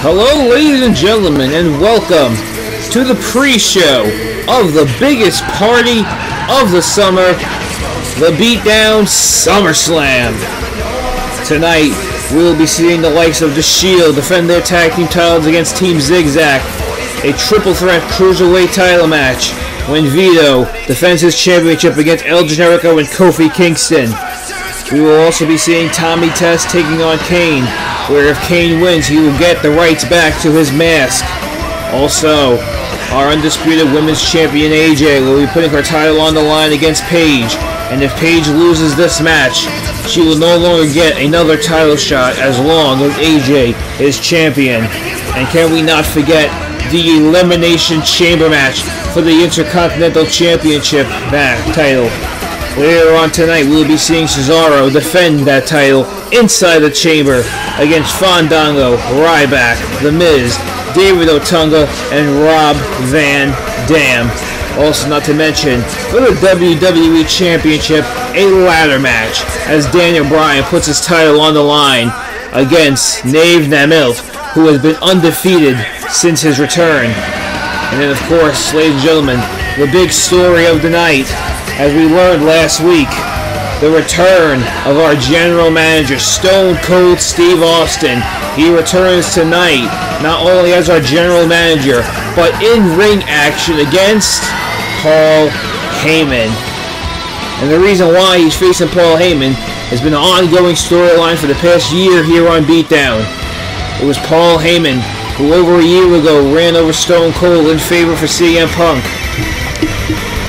Hello, ladies and gentlemen, and welcome to the pre-show of the biggest party of the summer, the Beat Down SummerSlam. Tonight, we will be seeing the likes of The Shield defend their tag team titles against Team Zigzag, a triple threat cruiserweight title match when Vito defends his championship against El Generico and Kofi Kingston. We will also be seeing Tommy Test taking on Kane, where if Kane wins, he will get the rights back to his mask. Also, our undisputed women's champion AJ will be putting her title on the line against Paige, and if Paige loses this match, she will no longer get another title shot as long as AJ is champion. And can we not forget the Elimination Chamber match for the Intercontinental Championship title. Later on tonight, we'll be seeing Cesaro defend that title inside the chamber against Fandango, Ryback, The Miz, David Otunga, and Rob Van Dam. Also, not to mention, for the WWE Championship, a ladder match as Daniel Bryan puts his title on the line against Nave Namllit, who has been undefeated since his return. And then, of course, ladies and gentlemen, the big story of the night, as we learned last week, the return of our general manager, Stone Cold Steve Austin. He returns tonight, not only as our general manager, but in ring action against Paul Heyman. And the reason why he's facing Paul Heyman has been an ongoing storyline for the past year here on Beatdown. It was Paul Heyman who over a year ago ran over Stone Cold in favor for CM Punk.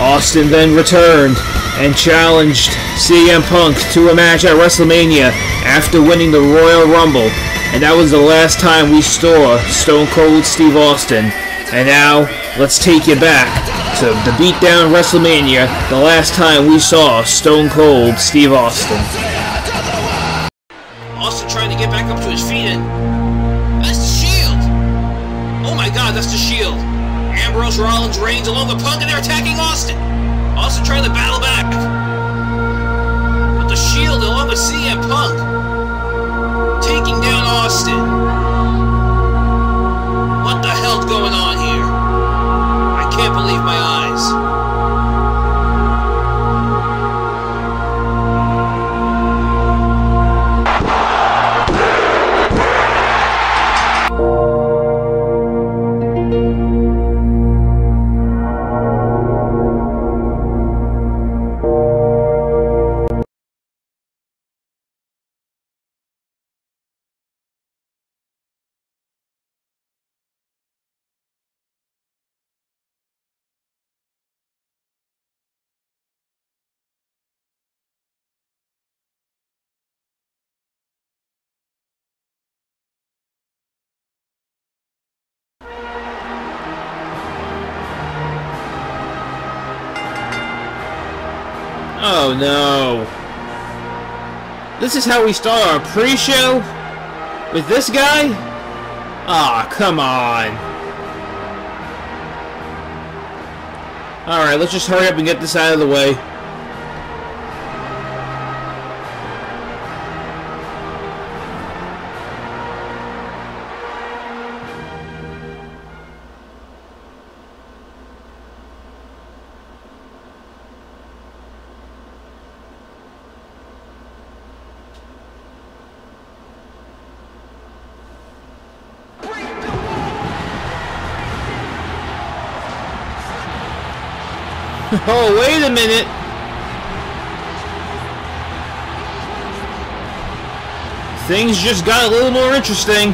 Austin then returned and challenged CM Punk to a match at WrestleMania after winning the Royal Rumble, and that was the last time we saw Stone Cold Steve Austin. And now, let's take you back to the Beatdown WrestleMania, the last time we saw Stone Cold Steve Austin. Austin trying to get back up to his feet, and that's the Shield! Oh my god, that's the Shield! Ambrose, Rollins, Reigns along with Punk, and they're attacking Austin! Austin trying to battle back. But the Shield along with CM Punk taking down Austin. What the hell's going on here? I can't believe my eyes. Oh no. This is how we start our pre-show? With this guy? Aw, come on. Alright, let's just hurry up and get this out of the way. Oh, wait a minute! Things just got a little more interesting.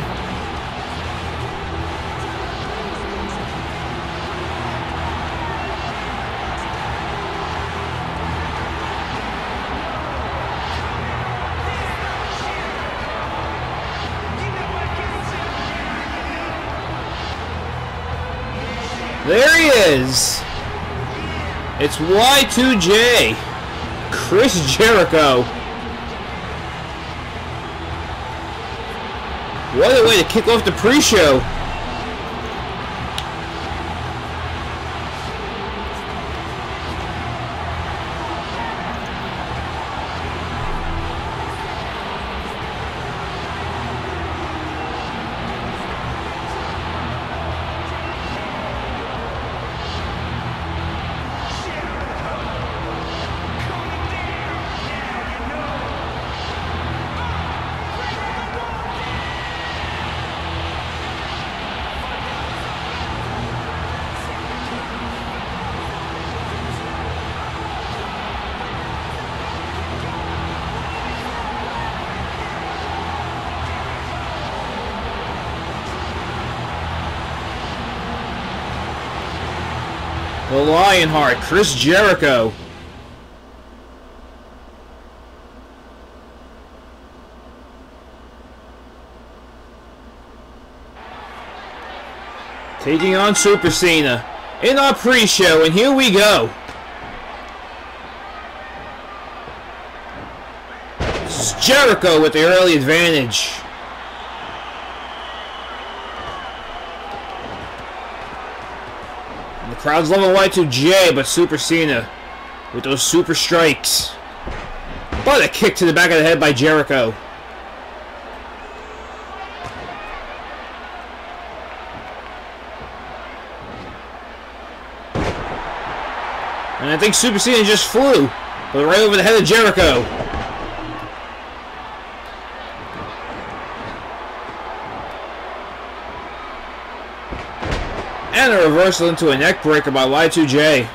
There he is! It's Y2J, Chris Jericho. What a way to kick off the pre-show. The Lionheart, Chris Jericho. Taking on Super Cena in our pre-show, and here we go. This is Jericho with the early advantage. And the crowd's loving Y2J, but Super Cena with those super strikes. But a kick to the back of the head by Jericho. And I think Super Cena just flew, but right over the head of Jericho. And a reversal into a neck breaker by Y2J.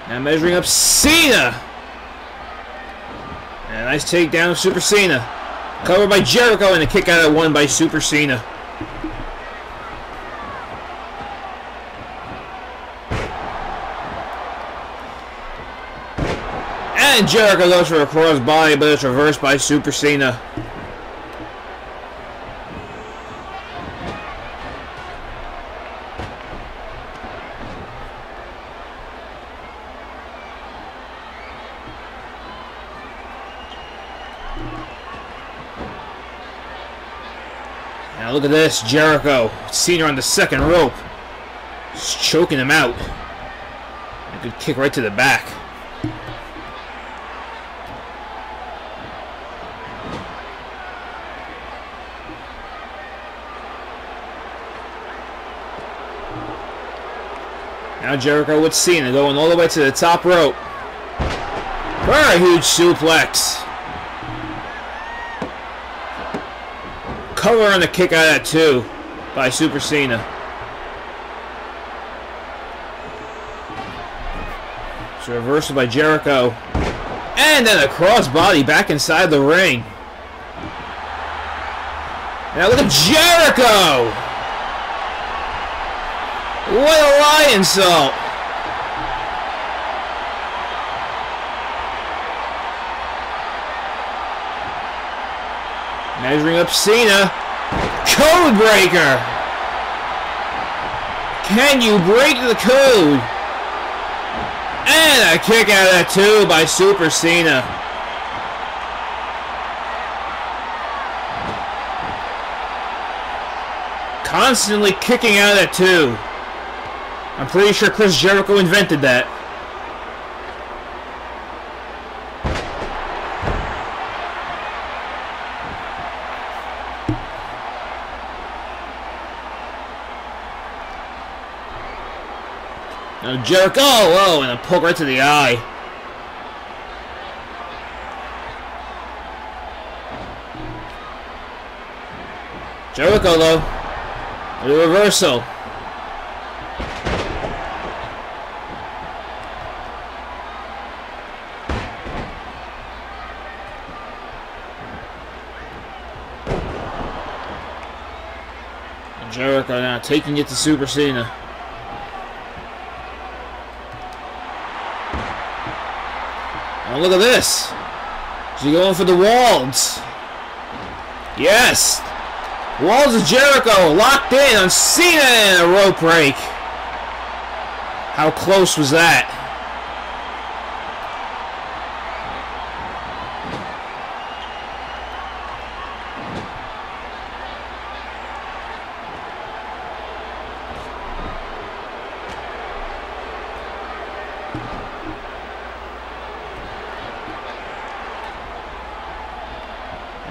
Now measuring up Cena. And a nice takedown of Super Cena. Covered by Jericho and a kick out at one by Super Cena. And Jericho goes for a crossbody, but it's reversed by Super Cena. Now look at this, Jericho. Cena on the second rope. Just choking him out. A good kick right to the back. Now Jericho with Cena going all the way to the top rope. For a huge suplex. Cover on the kick out of that two by Super Cena. It's a reversal by Jericho. And then a crossbody back inside the ring. Now look at Jericho! What a lion salt! Measuring up Cena. Code breaker! Can you break the code? And a kick out of that two by Super Cena. Constantly kicking out of that two. I'm pretty sure Chris Jericho invented that. Now Jericho, oh, and a poke right to the eye. Jericho though, with a reversal. Jericho now taking it to Super Cena. Oh, look at this. Is he going for the Walls? Yes. Walls of Jericho locked in on Cena and a rope break. How close was that?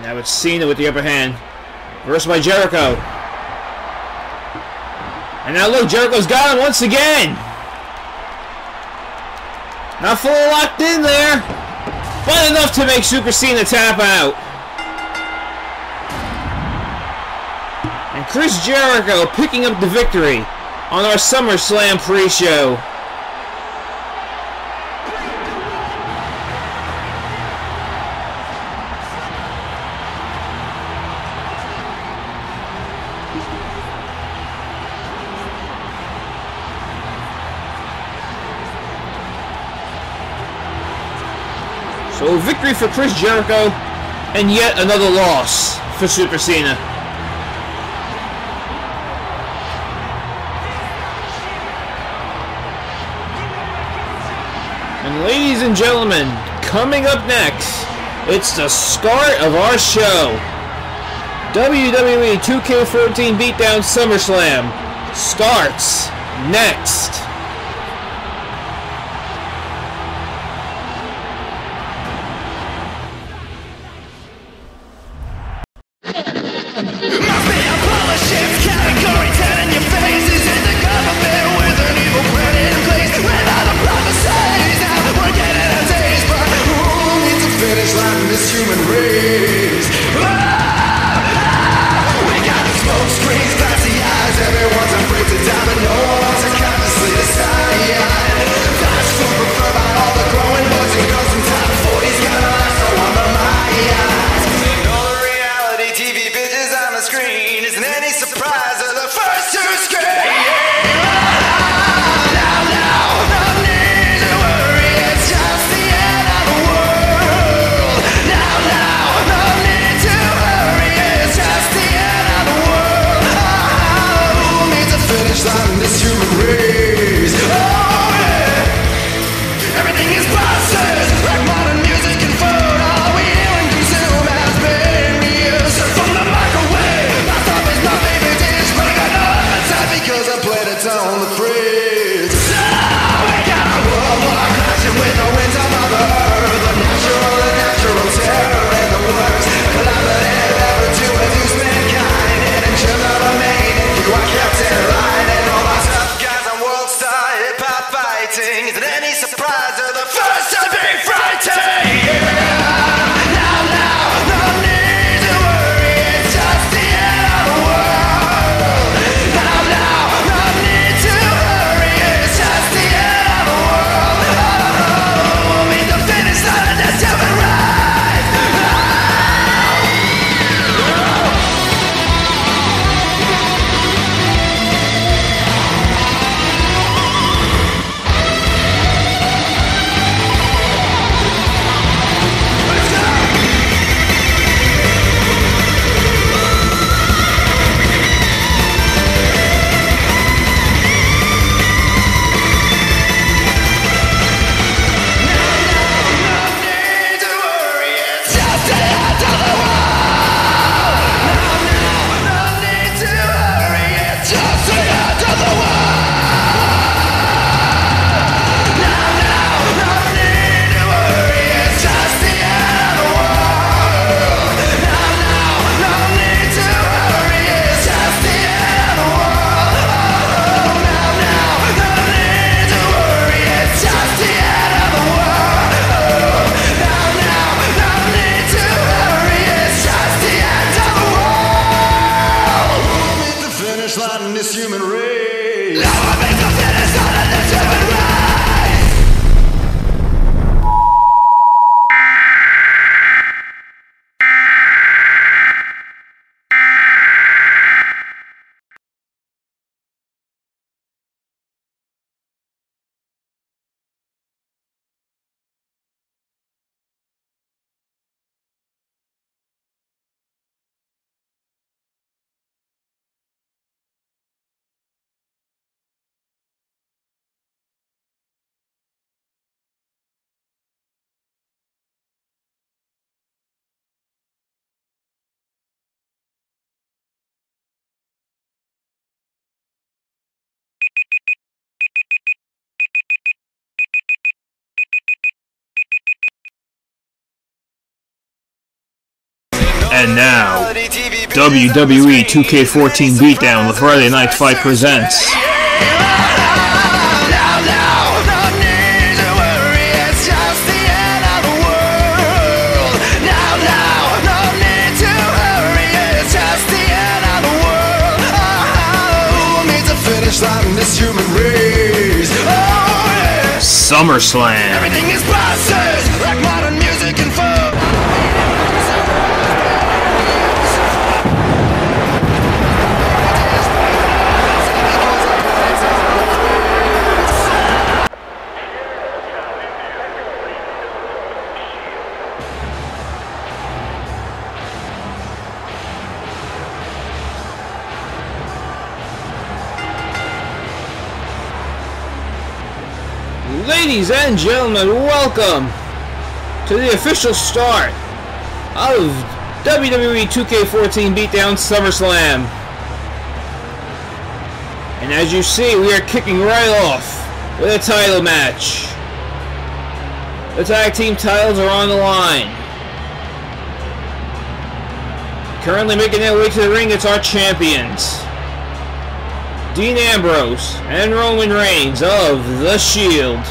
Now it's Cena with the upper hand. Reversed by Jericho. And now look, Jericho's got him once again. Not fully locked in there, but enough to make Super Cena tap out. And Chris Jericho picking up the victory on our SummerSlam pre-show. So victory for Chris Jericho, and yet another loss for Super Cena. And ladies and gentlemen, coming up next, it's the start of our show. WWE 2K14 Beat Down SummerSlam starts next. And now, WWE 2K14 Beatdown with Friday Night Fight presents SummerSlam. Everything is processed like modern music and folk. Ladies and gentlemen, welcome to the official start of WWE 2K14 Beat Down SummerSlam. And as you see, we are kicking right off with a title match. The tag team titles are on the line. Currently making their way to the ring, it's our champions, Dean Ambrose and Roman Reigns of The Shield.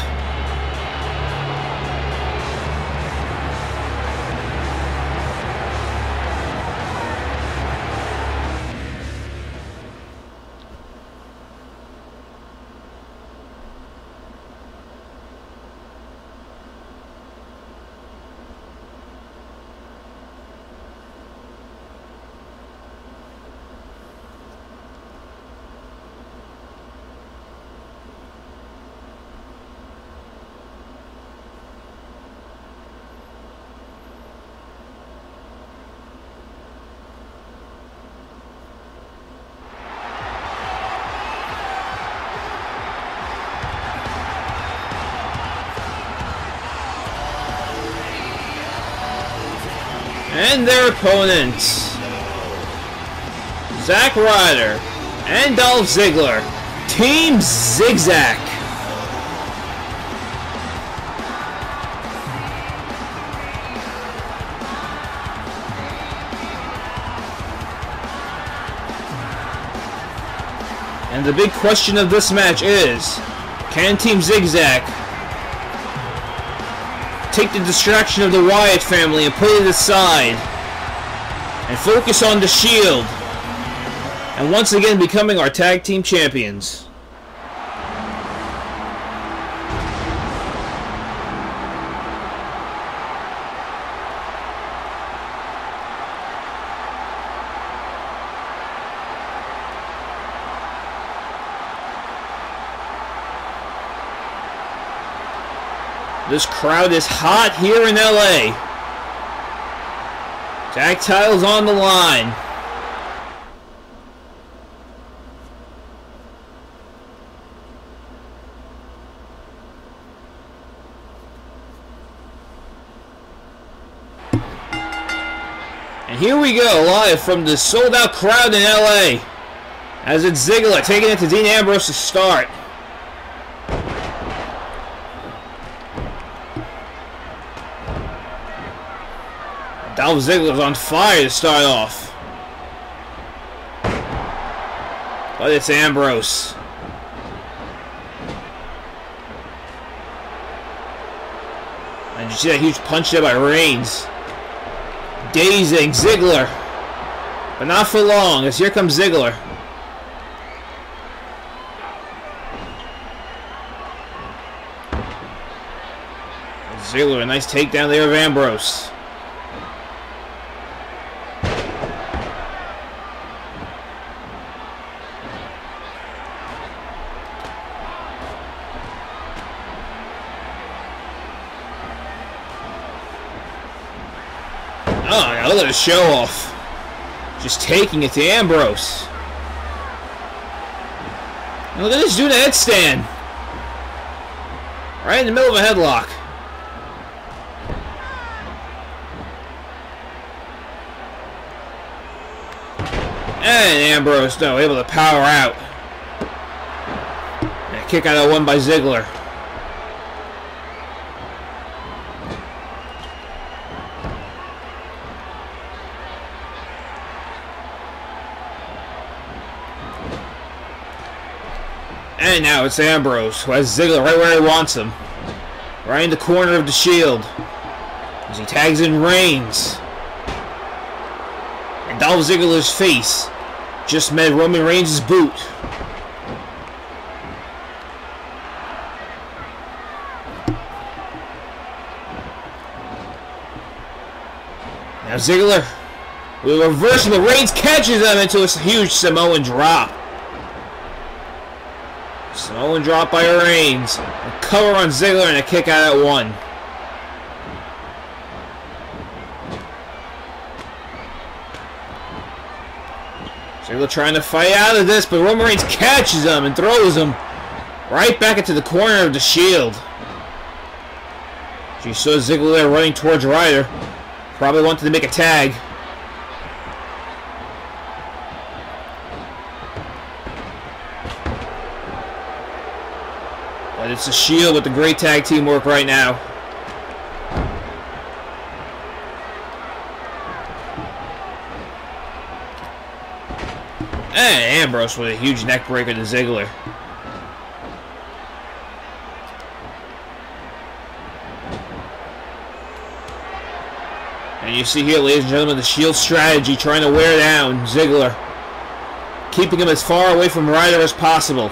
And their opponents, Zack Ryder and Dolph Ziggler, Team Zigzag. And the big question of this match is, can Team Zigzag take the distraction of the Wyatt family and put it aside and focus on the Shield and once again becoming our tag team champions? This crowd is hot here in LA. Tag titles on the line. And here we go, live from the sold-out crowd in LA, as it's Ziggler taking it to Dean Ambrose to start. Dolph Ziggler's on fire to start off. But it's Ambrose. And you see that huge punch there by Reigns. Dazing Ziggler. But not for long, as here comes Ziggler. Ziggler, a nice takedown there of Ambrose. Oh, now look at the show off. Just taking it to Ambrose. And look at this dude in a headstand. Right in the middle of a headlock. And Ambrose, no, able to power out. And a kick out of one by Ziggler. And now it's Ambrose, who has Ziggler right where he wants him. Right in the corner of the Shield. As he tags in Reigns. And Dolph Ziggler's face just met Roman Reigns' boot. Now Ziggler, with a reversal, Reigns catches him into a huge Samoan drop. Samoan drop by Reigns. A cover on Ziggler and a kick out at one. Ziggler trying to fight out of this, but Roman Reigns catches him and throws him right back into the corner of the Shield. She saw Ziggler there running towards Ryder. Probably wanted to make a tag. But it's a Shield with the great tag team work right now. And Ambrose with a huge neck breaker to Ziggler. And you see here, ladies and gentlemen, the Shield strategy trying to wear down Ziggler. Keeping him as far away from Ryder as possible.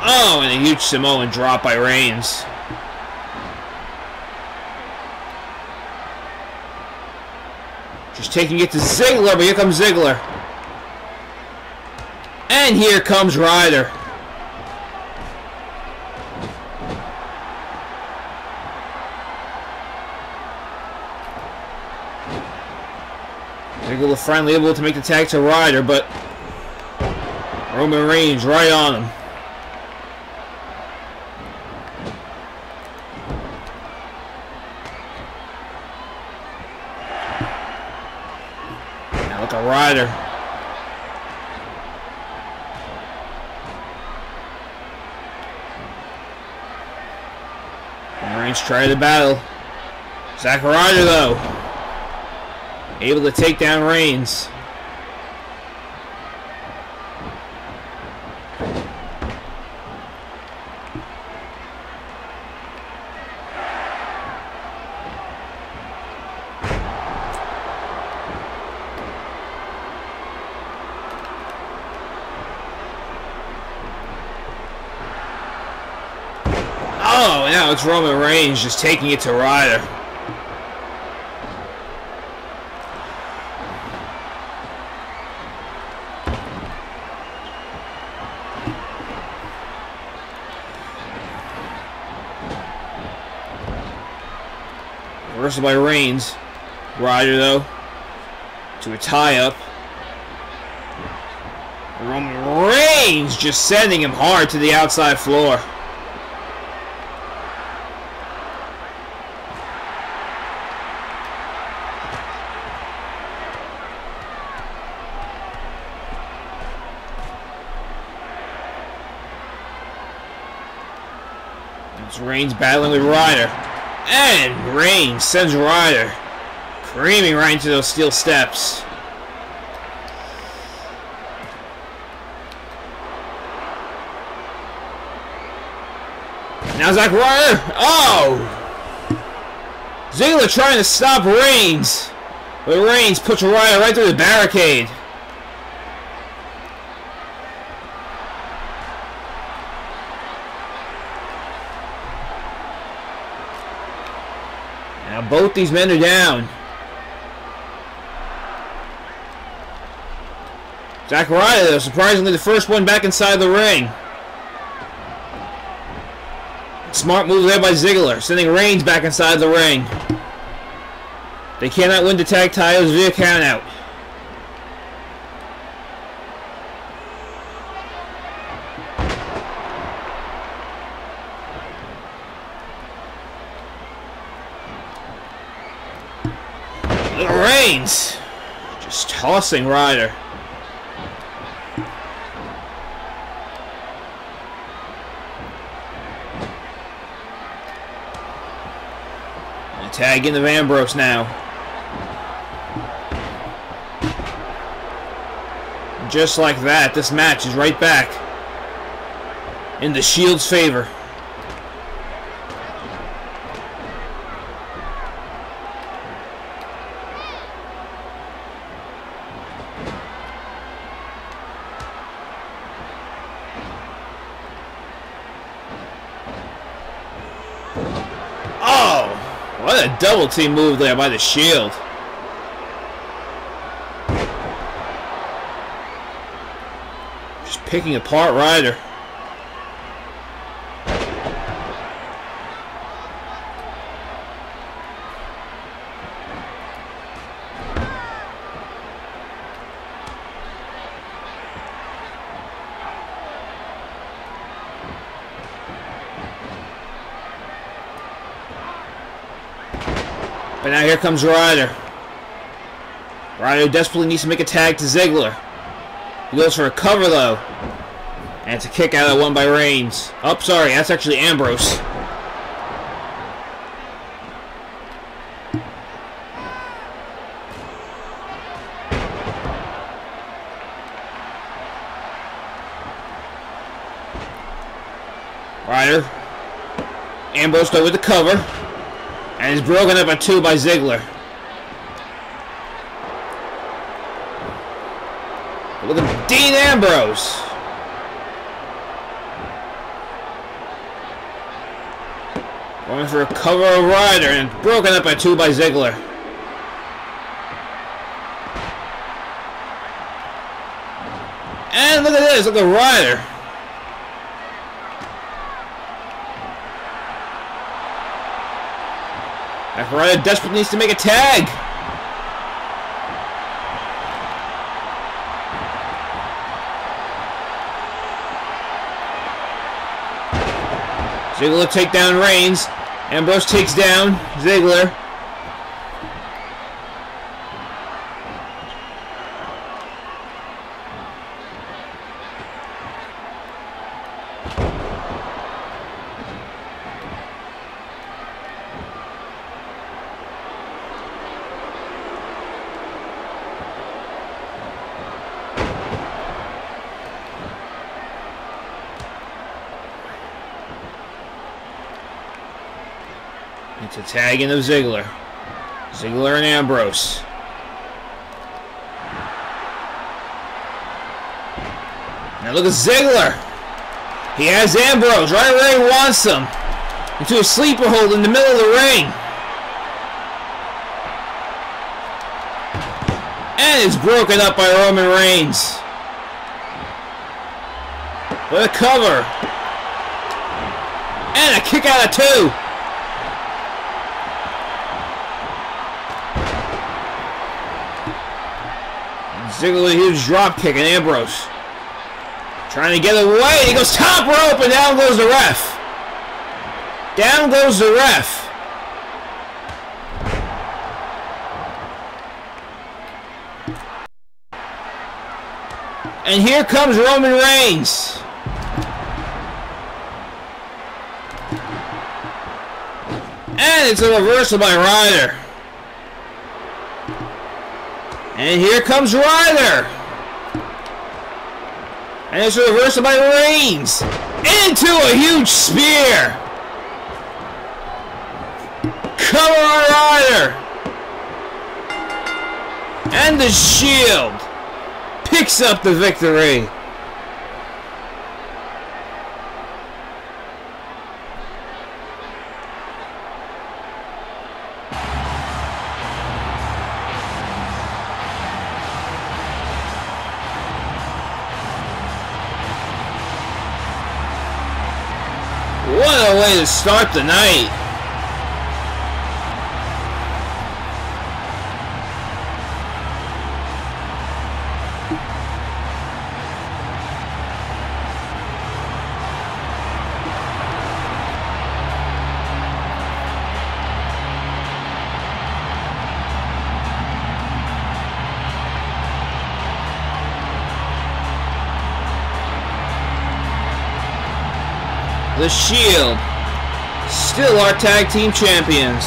Oh, and a huge Samoan drop by Reigns. Just taking it to Ziggler, but here comes Ziggler. And here comes Ryder. Ziggler finally able to make the tag to Ryder, but Roman Reigns right on him. Look at Ryder. And Reigns trying to battle. Zack Ryder, though, able to take down Reigns. Oh, now it's Roman Reigns just taking it to Ryder. Reversal by Reigns. Ryder, though, to a tie-up. Roman Reigns just sending him hard to the outside floor. It's Reigns battling with Ryder. And Reigns sends Ryder creaming right into those steel steps. Now Zack Ryder. Oh! Ziggler trying to stop Reigns. But Reigns puts Ryder right through the barricade. Now both these men are down. Zack Ryder, though, surprisingly the first one back inside the ring. Smart move there by Ziggler, sending Reigns back inside the ring. They cannot win the tag titles via countout. Reigns just tossing Ryder. And tag in of Ambrose now. And just like that, this match is right back in the Shield's favor. What a double team move there by the Shield. Just picking apart Ryder. But now here comes Ryder. Ryder desperately needs to make a tag to Ziggler. He goes for a cover though. And it's a kick out of one by Reigns. Oh, sorry, that's actually Ambrose. Ryder. Ambrose though with the cover. And is broken up at 2 by Ziggler. Look at Dean Ambrose. Going for a cover of Ryder and broken up at 2 by Ziggler. And look at this, look at Ryder. Ryder desperately needs to make a tag. Ziggler take down Reigns. Ambrose takes down Ziggler. It's a tag in of Ziggler. Ziggler and Ambrose. Now look at Ziggler. He has Ambrose right where he wants him. Into a sleeper hold in the middle of the ring. And it's broken up by Roman Reigns. With a cover. And a kick out of 2. Ziggler with a huge drop kick and Ambrose trying to get away. He goes top rope and down goes the ref. Down goes the ref. And here comes Roman Reigns. And it's a reversal by Ryder. And here comes Ryder. And it's a reversal by Reigns. Into a huge spear. Cover on Ryder. And the Shield picks up the victory. What a way to start the night. The Shield, still our tag team champions.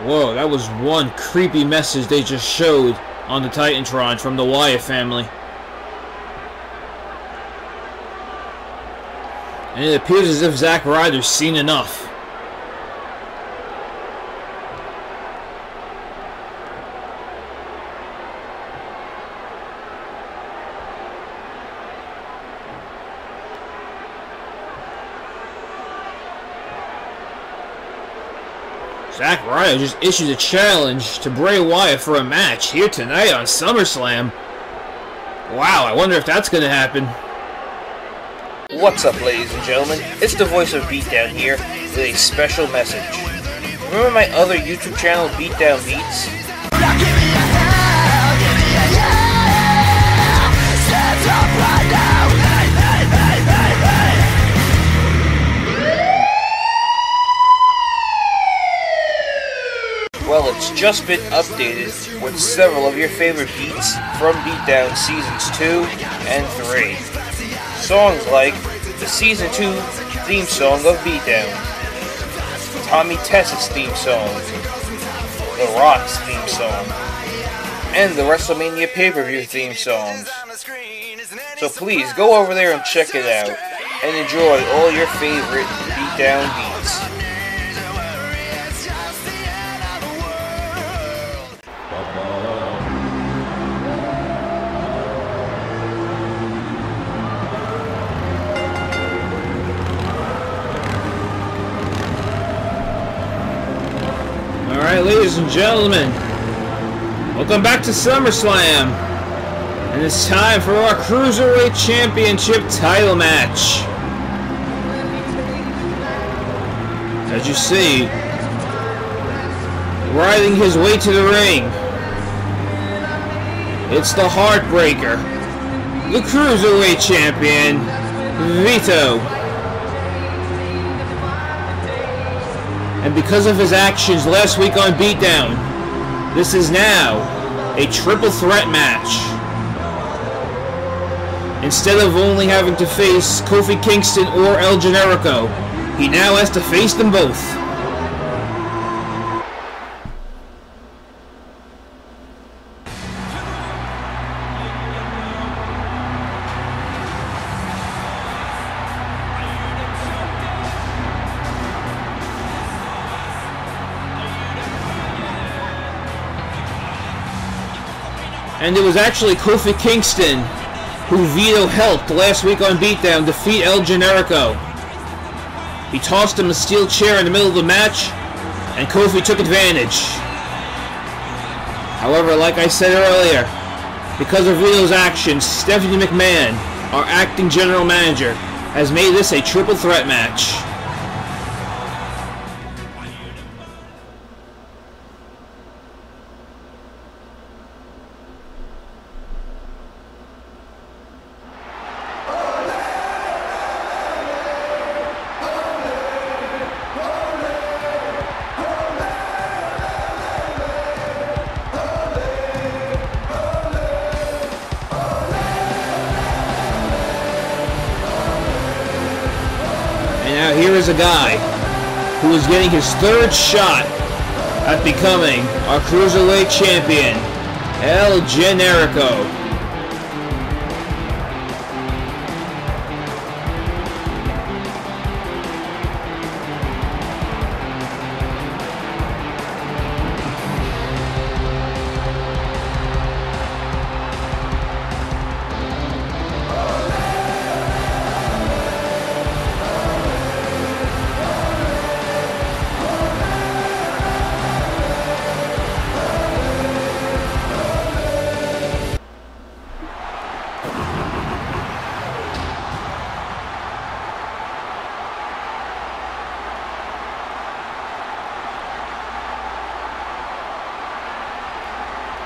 Whoa, that was one creepy message they just showed on the Titantron from the Wyatt family. And it appears as if Zack Ryder's seen enough. Zack Ryder just issued a challenge to Bray Wyatt for a match here tonight on SummerSlam. Wow, I wonder if that's going to happen. What's up, ladies and gentlemen? It's the voice of Beat Down here with a special message. Remember my other YouTube channel, Beat Down Beats? Well, it's just been updated with several of your favorite beats from Beat Down Seasons 2 and 3. Songs like the Season 2 theme song of Beat Down, Tommy Tess's theme song, The Rock's theme song, and the WrestleMania pay-per-view theme songs. So please go over there and check it out, and enjoy all your favorite Beat Down beats. Alright, ladies and gentlemen, welcome back to SummerSlam, and it's time for our Cruiserweight Championship title match. As you see, riding his way to the ring, it's the Heartbreaker, the Cruiserweight Champion, Vito. And because of his actions last week on Beatdown, this is now a triple threat match. Instead of only having to face Kofi Kingston or El Generico, he now has to face them both. And it was actually Kofi Kingston who Vito helped last week on Beatdown defeat El Generico. He tossed him a steel chair in the middle of the match, and Kofi took advantage. However, like I said earlier, because of Vito's actions, Stephanie McMahon, our acting general manager, has made this a triple threat match. Now here is a guy who is getting his third shot at becoming our Cruiserweight Champion, El Generico.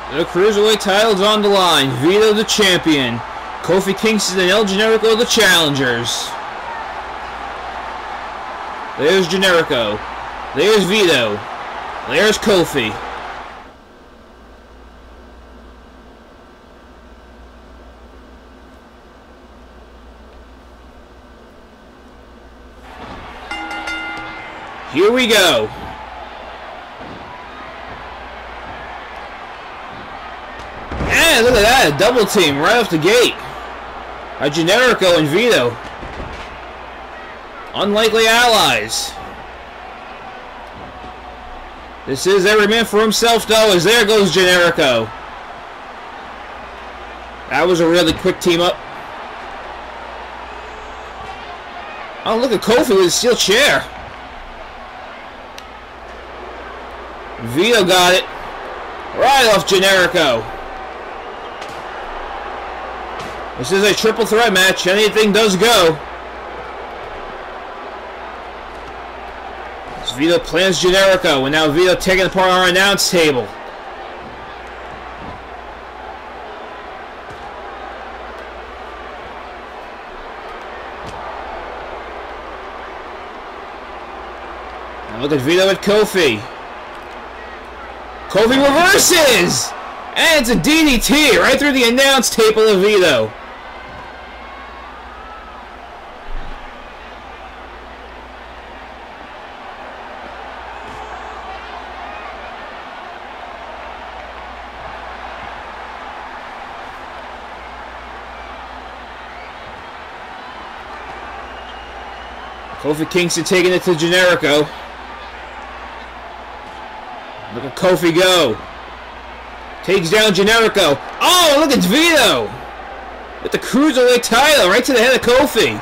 The Cruiserweight title's on the line. Vito the champion. Kofi Kingston and El Generico the challengers. There's Generico. There's Vito. There's Kofi. Here we go. Man, look at that, a double team right off the gate. A Generico and Vito. Unlikely allies. This is every man for himself, though, as there goes Generico. That was a really quick team up. Oh, look at Kofi with his steel chair. Vito got it. Right off Generico. This is a triple threat match. Anything does go. As Vito plans Generico, and now Vito taking apart our announce table. Now look at Vito with Kofi. Kofi reverses! And it's a DDT right through the announce table of Vito. Kofi Kingston taking it to Generico. Look at Kofi go. Takes down Generico. Oh, look at Vito! With the Cruiserweight title right to the head of Kofi.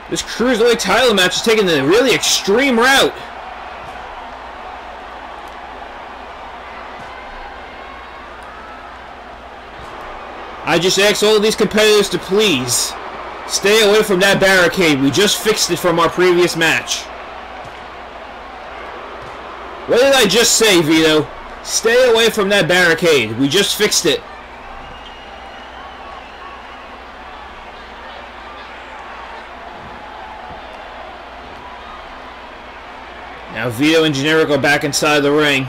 This Cruiserweight title match is taking a really extreme route. I just asked all of these competitors to please stay away from that barricade. We just fixed it from our previous match. What did I just say, Vito? Stay away from that barricade. We just fixed it. Now Vito and Generico back inside the ring.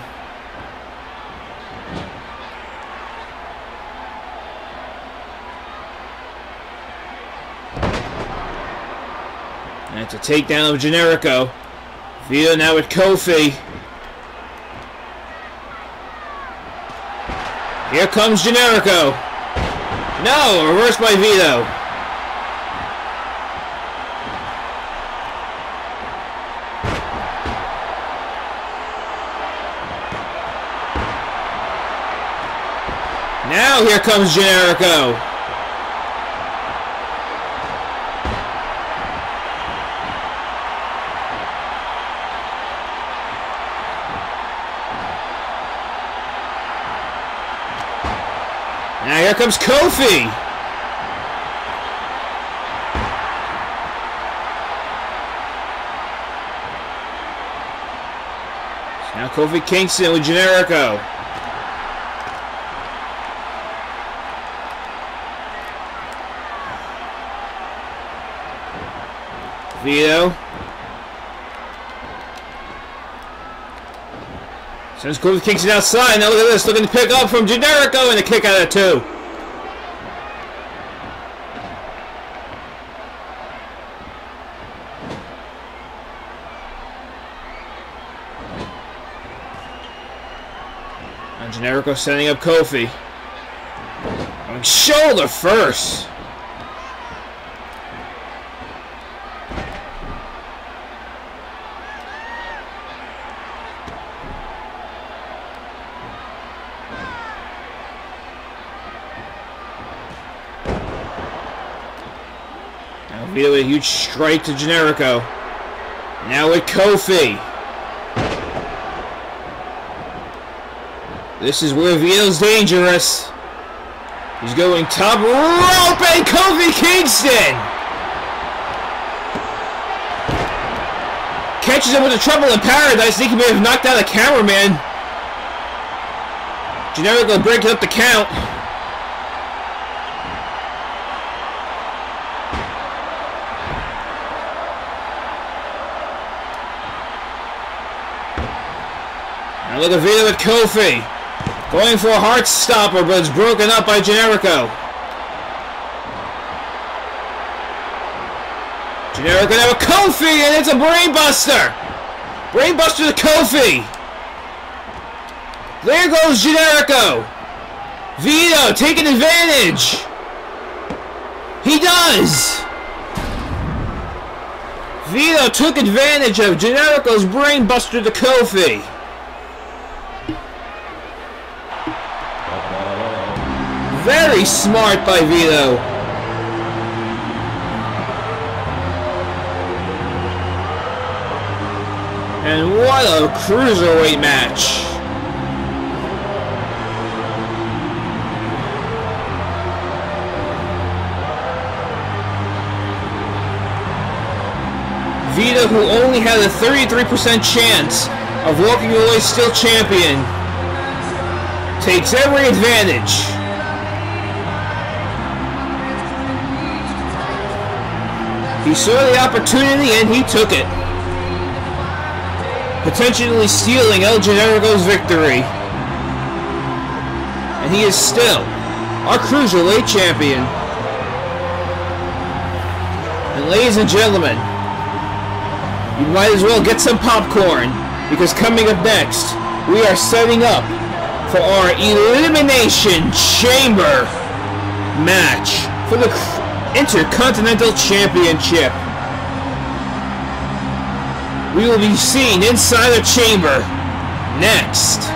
And it's a takedown of Generico. Vito now with Kofi. Here comes Generico. No, reversed by Vito. Now here comes Generico. Now here comes Kofi. So now Kofi Kingston with Generico. Vito. Sends Kofi Kingston outside. Now look at this. Looking to pick up from Generico and a kick out of 2. And Generico setting up Kofi. Going shoulder first. Vito with a huge strike to Generico. Now with Kofi. This is where Vito's dangerous. He's going top rope and Kofi Kingston catches him with a trouble in paradise. I think he may have knocked out a cameraman. Generico breaking up the count. Now look at Vito with Kofi. Going for a heart stopper, but it's broken up by Generico. Generico now with Kofi, and it's a brainbuster. Brainbuster to Kofi. There goes Generico. Vito taking advantage. He does. Vito took advantage of Generico's brainbuster to Kofi. Very smart by Vito. And what a cruiserweight match. Vito, who only had a 33% chance of walking away still champion, takes every advantage. He saw the opportunity and he took it, potentially stealing El Generico's victory. And he is still our Cruiserweight Champion. And ladies and gentlemen, you might as well get some popcorn, because coming up next, we are setting up for our Elimination Chamber match for the Intercontinental Championship. We will be seen inside a chamber next.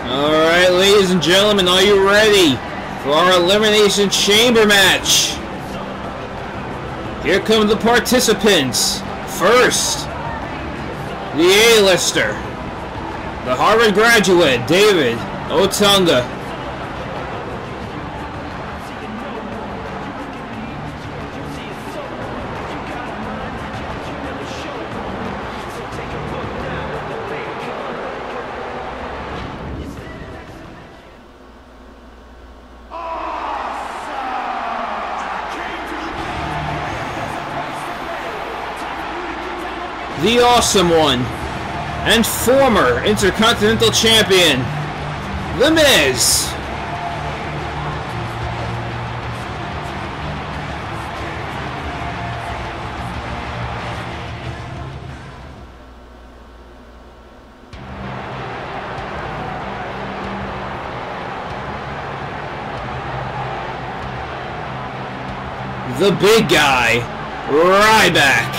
Alright, ladies and gentlemen, are you ready for our Elimination Chamber match? Here come the participants. First, the A-lister, the Harvard graduate, David Otunga. The Awesome One, and former Intercontinental Champion, The Miz. The big guy, Ryback.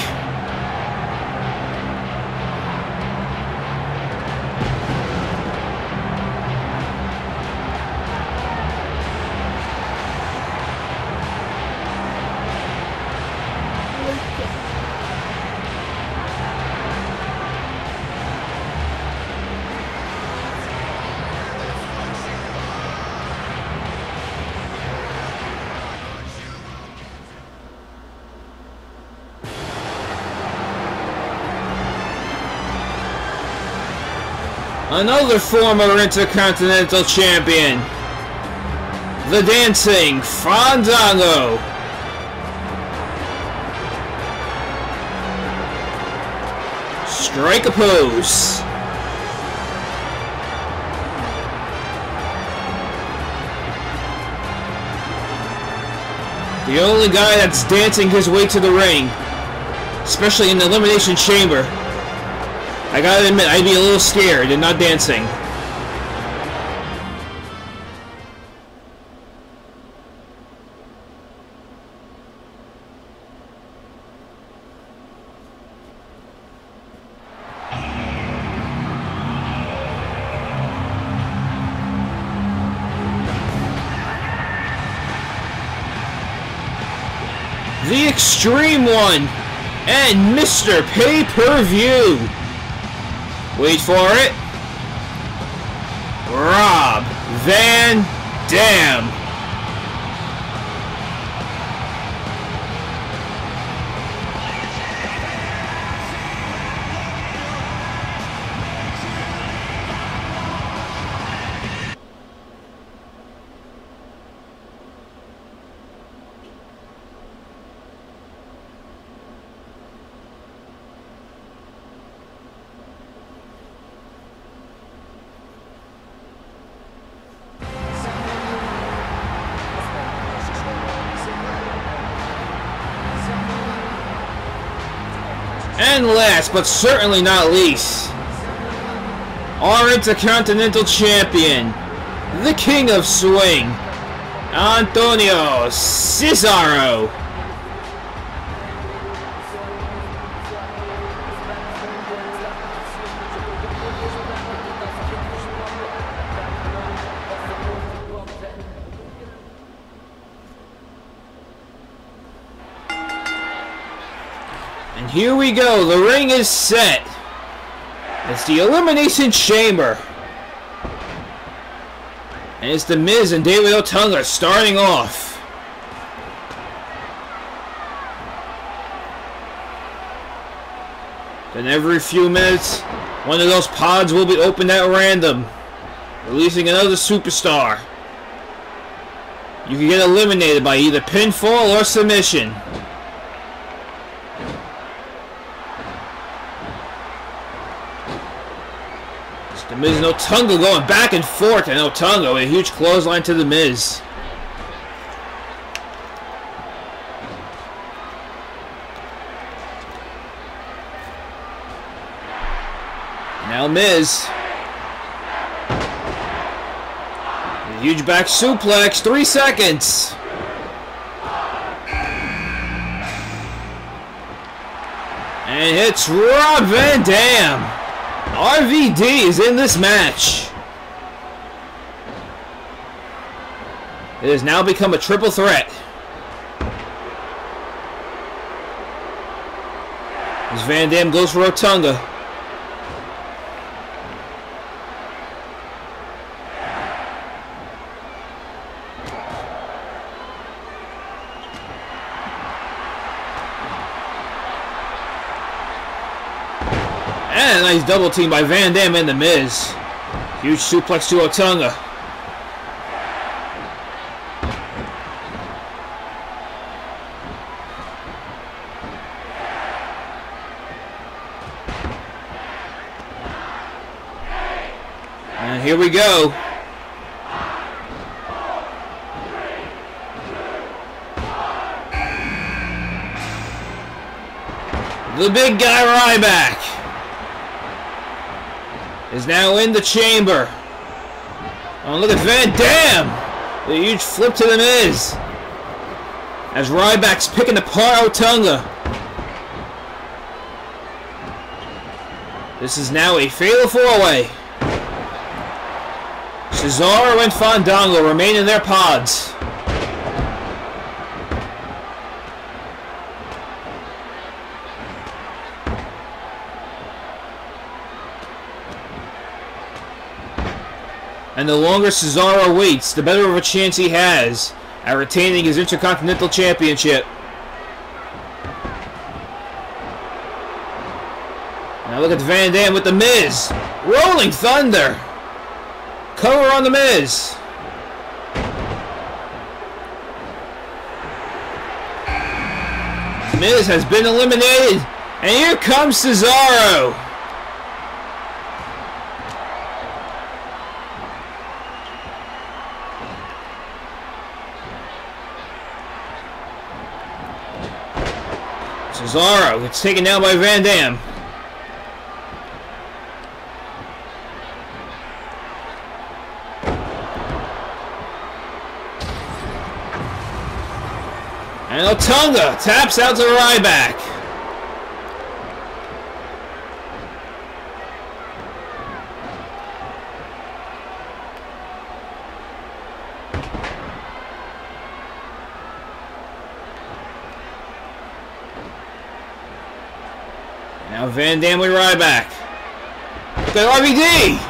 Another former Intercontinental Champion, the Dancing Fandango. Strike a pose. The only guy that's dancing his way to the ring, especially in the Elimination Chamber. I gotta admit, I'd be a little scared and not dancing. The Extreme One and Mr. Pay-Per-View. Wait for it. Rob Van Dam. And last, but certainly not least, our Intercontinental Champion, the King of Swing, Antonio Cesaro. And here we go, the ring is set. It's the Elimination Chamber. And it's The Miz and David Otunga starting off. Then every few minutes, one of those pods will be opened at random, releasing another superstar. You can get eliminated by either pinfall or submission. The Miz and Otunga going back and forth, and Otunga with a huge clothesline to The Miz. Now Miz. A huge back suplex, 3 seconds. And hits Rob Van Dam. RVD is in this match. It has now become a triple threat. As Van Dam goes for Otunga. And a nice double team by Van Dam and The Miz. Huge suplex to Otunga. And here we go. The big guy Ryback is now in the chamber. Oh, look at Van Dam! The huge flip to The Miz. As Ryback's picking apart Otunga. This is now a fatal four-way. Cesaro and Fandango remain in their pods. And the longer Cesaro waits, the better of a chance he has at retaining his Intercontinental Championship. Now look at Van Dam with The Miz. Rolling Thunder. Cover on The Miz. Miz has been eliminated. And here comes Cesaro. Cesaro gets taken down by Van Dam. And Otunga taps out to Ryback. Now Van Dam with Ryback. Look at RVD!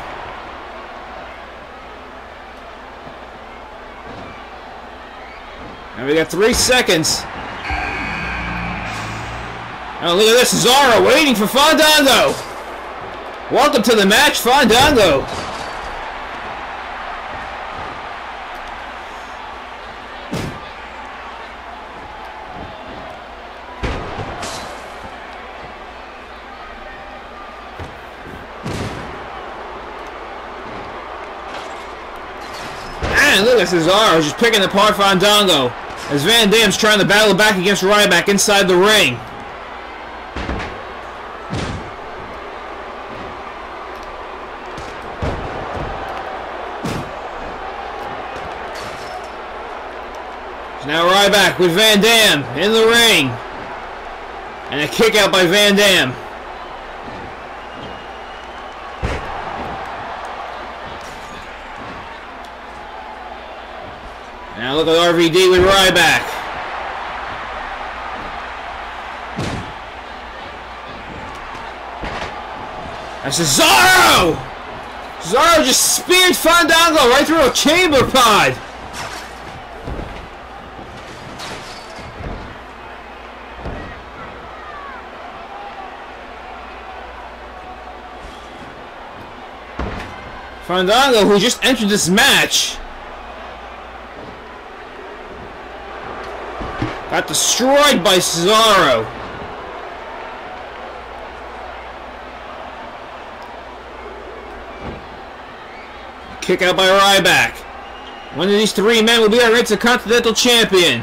And we got 3 seconds. Oh, look at this. Cesaro waiting for Fandango. Welcome to the match, Fandango. And look at Cesaro just picking apart Fandango as Van Dam's trying to battle back against Ryback inside the ring. So now Ryback with Van Dam in the ring. And a kick out by Van Dam. Now look at RVD with Ryback. That's Cesaro! Cesaro just speared Fandango right through a chamber pod. Fandango, who just entered this match, got destroyed by Cesaro. Kick out by Ryback. One of these three men will be our Intercontinental Champion.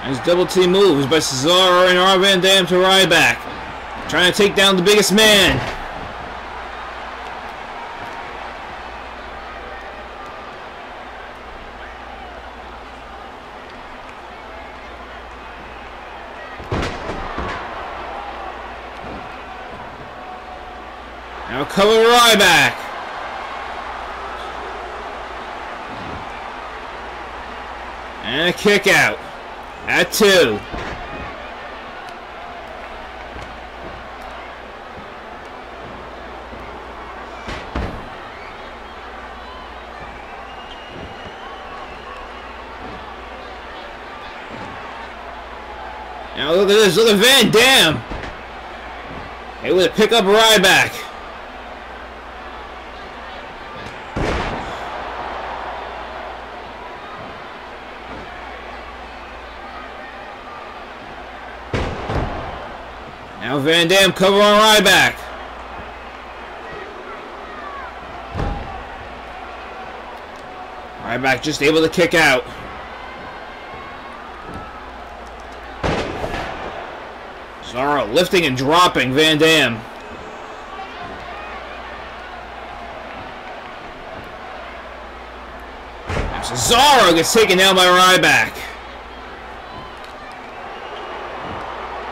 Nice double team moves by Cesaro and R. Van Dam to Ryback. Trying to take down the biggest man. Now cover Ryback. And a kick out. At 2. Now look at this. Look at Van Dam. Able to pick up Ryback. Now Van Dam cover on Ryback. Ryback just able to kick out. Cesaro lifting and dropping Van Dam. Now Cesaro gets taken down by Ryback.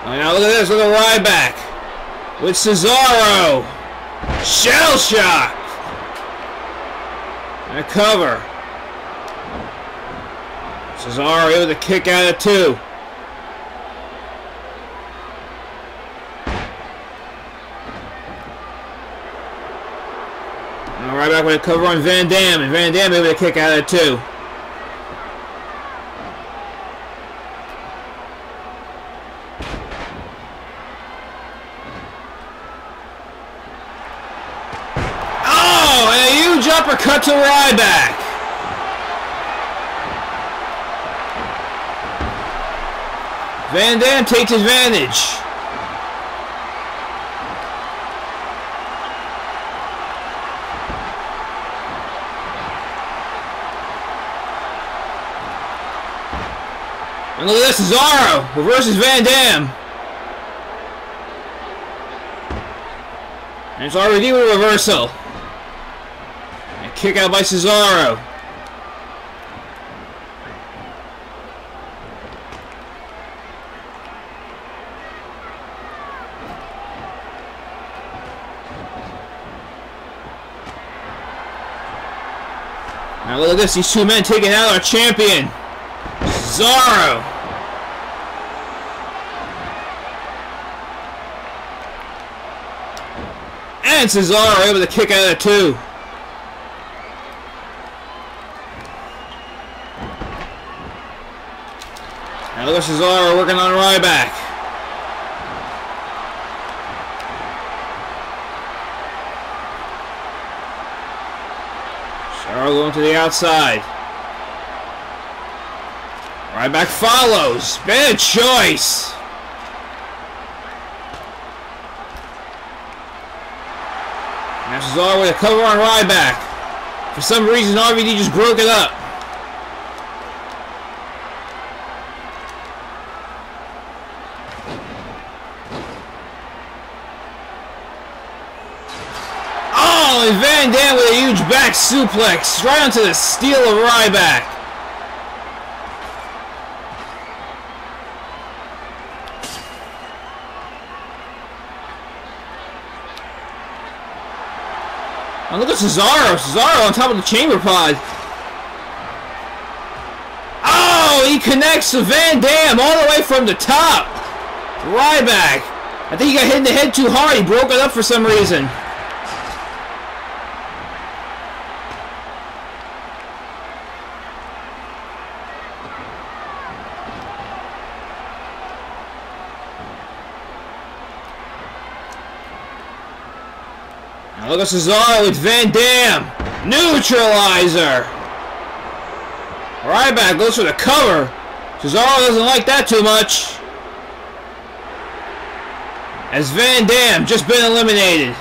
Now look at this, look at Ryback with Cesaro. Shell shock. And a cover. Cesaro able to kick out at 2. Now Ryback with a cover on Van Dam, and Van Dam able to kick out at 2. Uppercut to Ryback. Van Dam takes advantage. And look at this, Cesaro reverses Van Dam. And it's already with a reversal. Kick out by Cesaro. Now look at this, these two men taking out our champion, Cesaro. And Cesaro able to kick out at 2. Now look at Cesaro working on Ryback. Cesaro going to the outside. Ryback follows. Bad choice. Now Cesaro with a cover on Ryback. For some reason, RVD just broke it up. Oh, and Van Dam with a huge back suplex right onto the steel of Ryback. And look at Cesaro. Cesaro on top of the chamber pod. Oh, he connects to Van Dam all the way from the top. Ryback. I think he got hit in the head too hard. He broke it up for some reason. Now look at Cesaro with Van Dam. Neutralizer. Ryback goes for the cover. Cesaro doesn't like that too much. As Van Dam just been eliminated.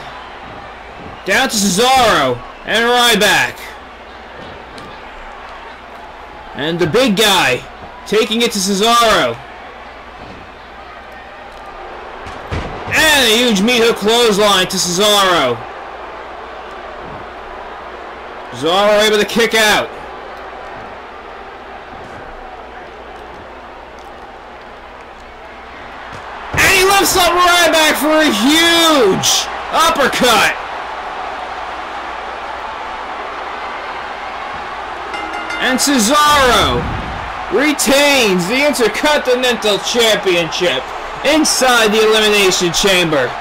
Down to Cesaro and Ryback. And the big guy taking it to Cesaro. And a huge meat hook clothesline to Cesaro. Cesaro able to kick out. And he lifts up Ryback for a huge uppercut. And Cesaro retains the Intercontinental Championship inside the Elimination Chamber.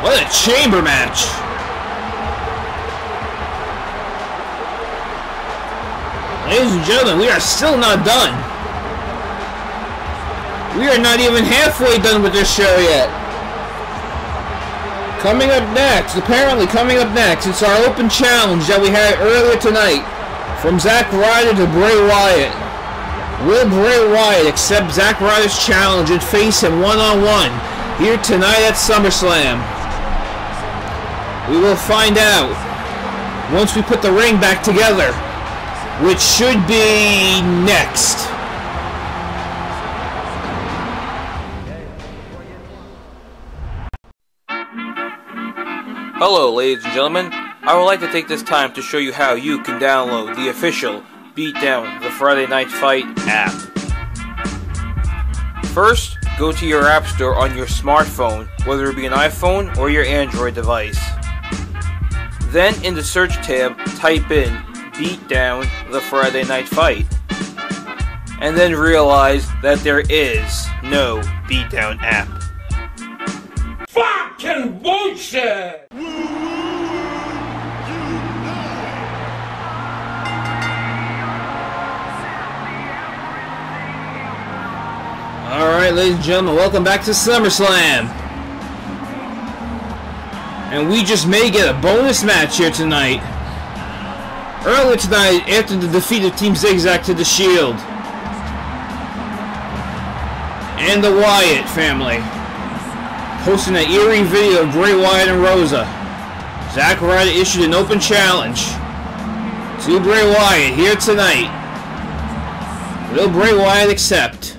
What a chamber match! Ladies and gentlemen, we are still not done. We are not even halfway done with this show yet. Coming up next, apparently coming up next, it's our open challenge that we had earlier tonight. From Zack Ryder to Bray Wyatt. Will Bray Wyatt accept Zack Ryder's challenge and face him one-on-one here tonight at SummerSlam? We will find out once we put the ring back together, which should be next. Hello, ladies and gentlemen. I would like to take this time to show you how you can download the official Beat Down the Friday Night Fight app. First, go to your app store on your smartphone, whether it be an iPhone or your Android device. Then, in the search tab, type in Beat Down the Friday Night Fight. And then realize that there is no Beatdown app. Fucking bullshit! Alright, ladies and gentlemen, welcome back to SummerSlam. And we just may get a bonus match here tonight. Earlier tonight, after the defeat of Team Zigzag to the Shield and the Wyatt family, posting an eerie video of Bray Wyatt and Rosa, Zack Ryder issued an open challenge to Bray Wyatt here tonight. Will Bray Wyatt accept?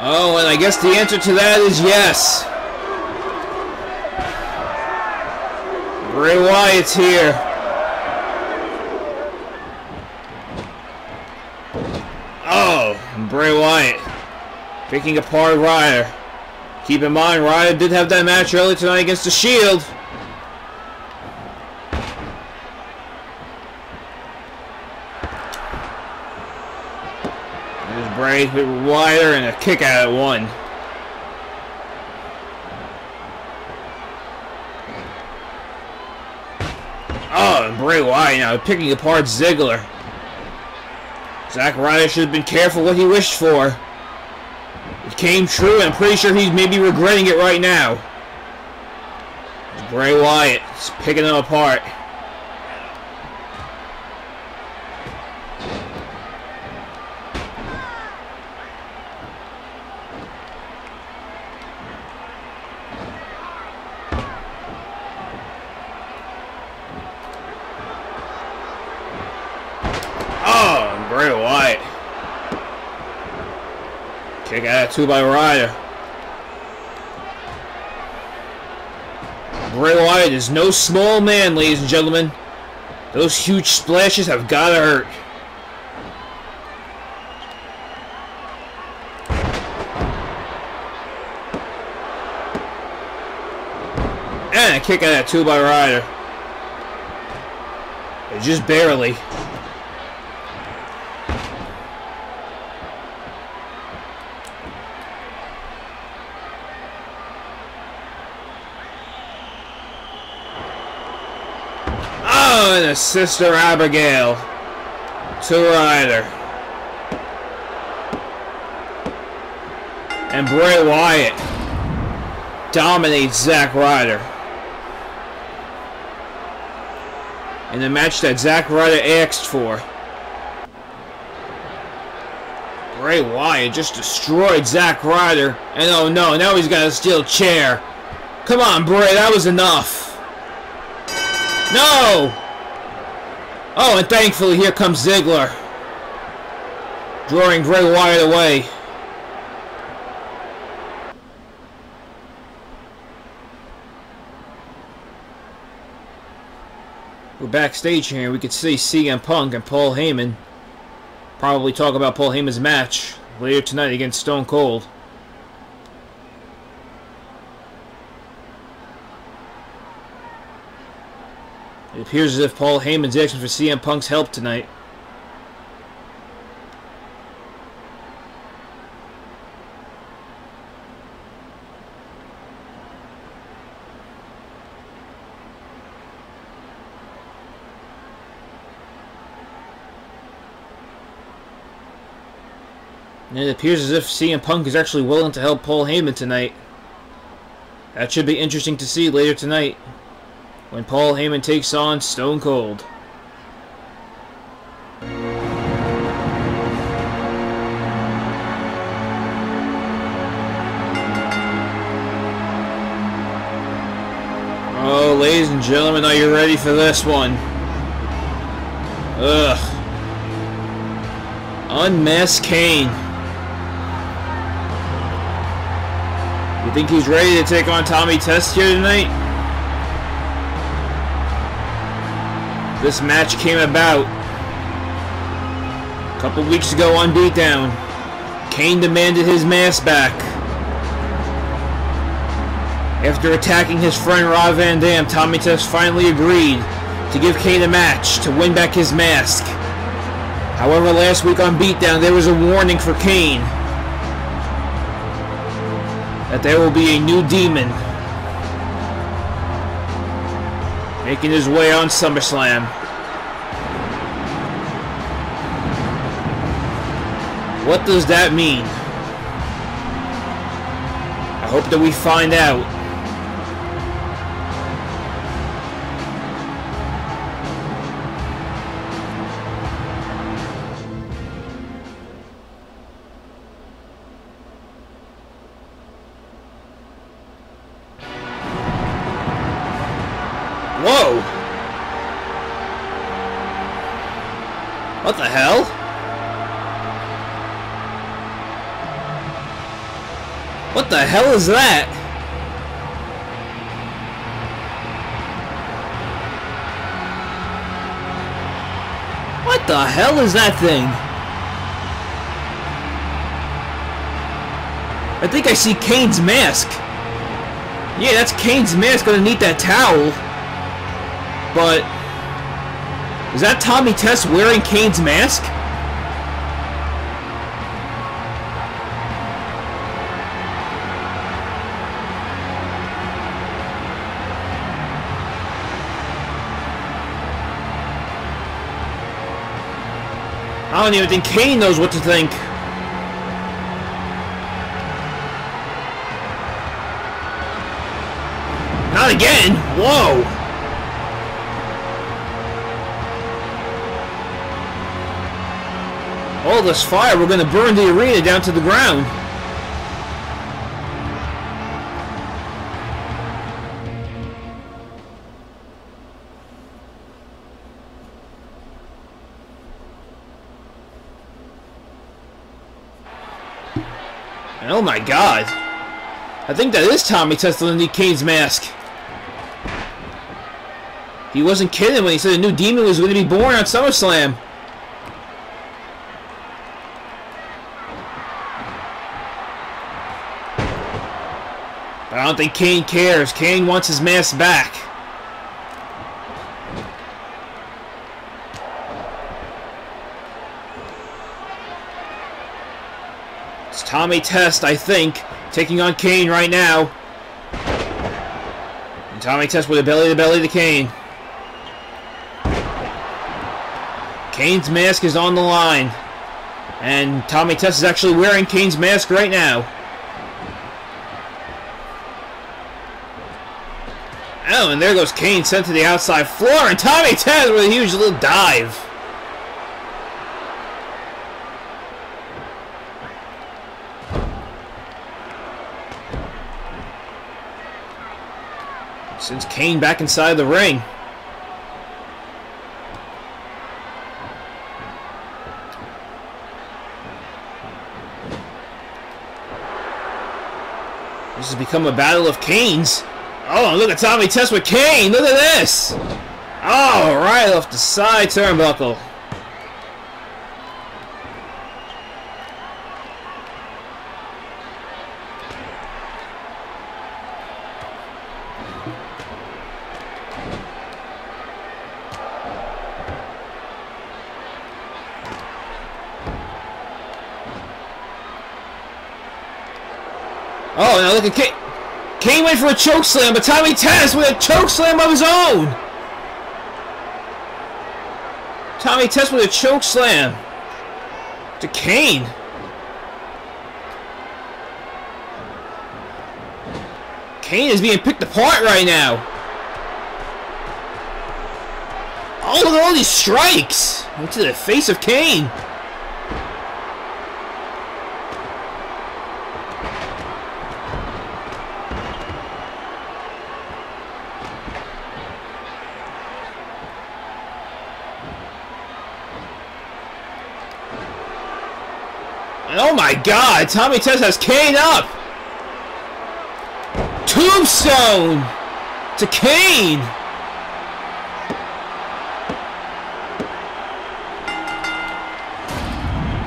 Oh, and I guess the answer to that is yes. Bray Wyatt's here. Oh, Bray Wyatt picking apart Ryder. Keep in mind, Ryder did have that match earlier tonight against the Shield. There's Bray with Wire and a kick out at 1. Oh, and Bray Wyatt now picking apart Ziggler. Zack Ryder should have been careful what he wished for. It came true, and I'm pretty sure he's maybe regretting it right now. Bray Wyatt is picking them apart. Oh, Bray Wyatt. Kick out at 2 by Ryder. Bray Wyatt is no small man, ladies and gentlemen. Those huge splashes have gotta hurt. And a kick out at 2 by Ryder. But just barely. Oh, and a Sister Abigail to Ryder. And Bray Wyatt dominates Zack Ryder in the match that Zack Ryder asked for. Bray Wyatt just destroyed Zack Ryder, and oh no, now he's got a steel chair. Come on, Bray, that was enough. No! Oh, and thankfully here comes Ziggler, drawing Bray Wyatt away. We're backstage here. We could see CM Punk and Paul Heyman probably talk about Paul Heyman's match later tonight against Stone Cold. It appears as if Paul Heyman's asking for CM Punk's help tonight. And it appears as if CM Punk is actually willing to help Paul Heyman tonight. That should be interesting to see later tonight, when Paul Heyman takes on Stone Cold. Oh, ladies and gentlemen, are you ready for this one? Ugh. Unmasked Kane. You think he's ready to take on Tommy Test here tonight? This match came about a couple weeks ago on Beat Down. Kane demanded his mask back. After attacking his friend Rob Van Dam, Tommy Test finally agreed to give Kane a match to win back his mask. However, last week on Beat Down, there was a warning for Kane that there will be a new demon making his way on SummerSlam. What does that mean? I hope that we find out. Whoa! What the hell? What the hell is that? What the hell is that thing? I think I see Kane's mask. Yeah, that's Kane's mask underneath that towel. But is that Tommy Test wearing Kane's mask? I don't even think Kane knows what to think. Not again! Whoa! All this fire, we're gonna burn the arena down to the ground. And oh my god. I think that is Tommy Test underneath Kane's mask. He wasn't kidding when he said a new demon was going to be born on SummerSlam. But I don't think Kane cares. Kane wants his mask back. It's Tommy Test, I think, taking on Kane right now. And Tommy Test with a belly-to-belly to Kane. Kane's mask is on the line. And Tommy Test is actually wearing Kane's mask right now. Oh, and there goes Kane sent to the outside floor, and Tommy Test with a huge little dive. Sends Kane back inside the ring. This has become a battle of Kanes. Oh, look at Tommy Test with Kane. Look at this. Oh, right off the side turnbuckle. Oh, now look at Kane. Kane went for a choke slam, but Tommy Test with a choke slam of his own. Tommy Test with a choke slam to Kane. Kane is being picked apart right now. Oh, look at all these strikes into the face of Kane. And oh my god, Tommy Test has Kane up! Tombstone to Kane!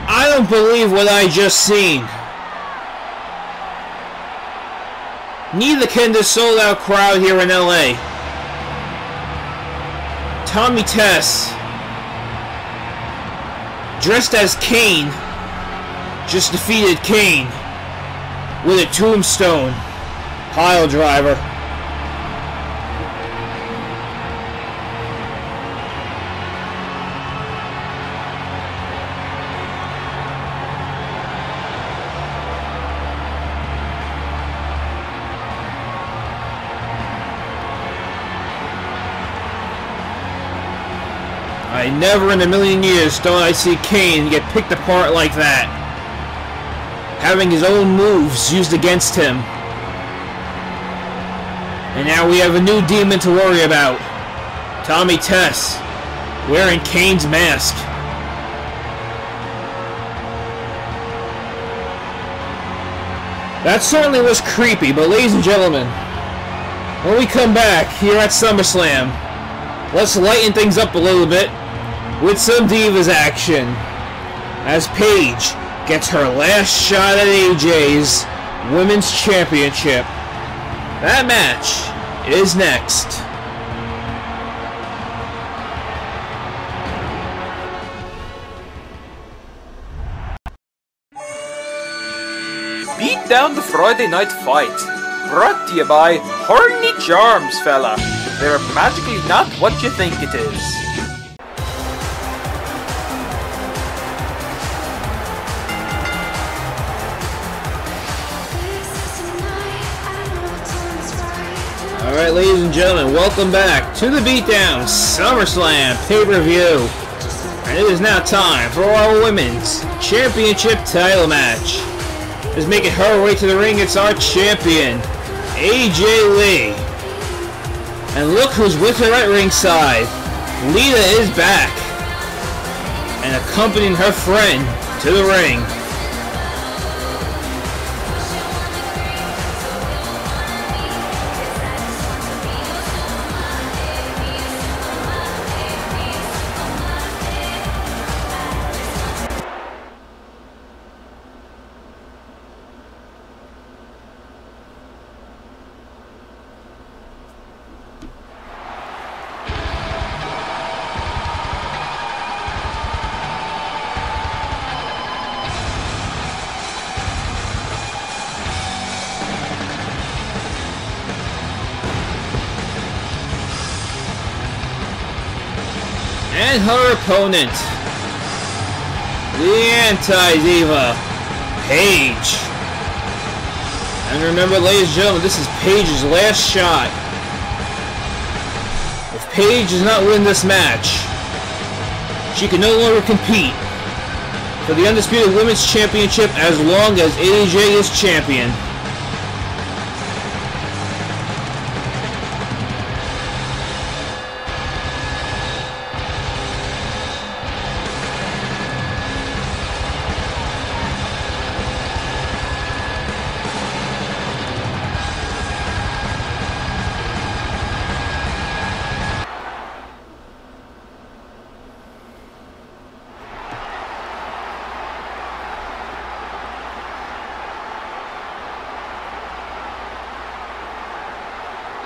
I don't believe what I just seen. Neither can this sold out crowd here in LA. Tommy Test, dressed as Kane, just defeated Kane with a tombstone pile driver. I never in a million years thought I'd see Kane get picked apart like that, having his own moves used against him. And now we have a new demon to worry about. Tommy Test, wearing Kane's mask. That certainly was creepy, but ladies and gentlemen, when we come back here at SummerSlam, let's lighten things up a little bit with some Divas action, as Paige gets her last shot at AJ's Women's Championship. That match is next. Beat Down the Friday Night Fight, brought to you by Horny Charms, fella. They're magically not what you think it is. ladies and gentlemen, welcome back to the Beat Down SummerSlam pay-per-view. And it is now time for our Women's Championship title match. Let's make it her way to the ring. It's our champion, AJ Lee. And look who's with her at ringside. Lita is back and accompanying her friend to the ring. And her opponent, the Anti-Diva, Paige. And remember, ladies and gentlemen, this is Paige's last shot. If Paige does not win this match, she can no longer compete for the Undisputed Women's Championship as long as AJ is champion.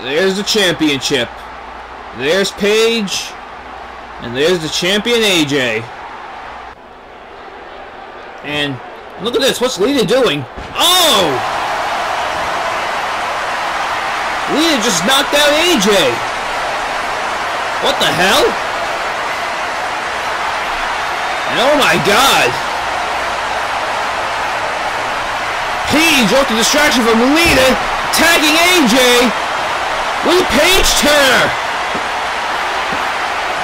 There's the championship. There's Paige. And there's the champion AJ. And look at this. What's Lita doing? Oh! Lita just knocked out AJ. What the hell? And oh my god. Paige off the distraction from Lita, tagging AJ. With a Paige turner!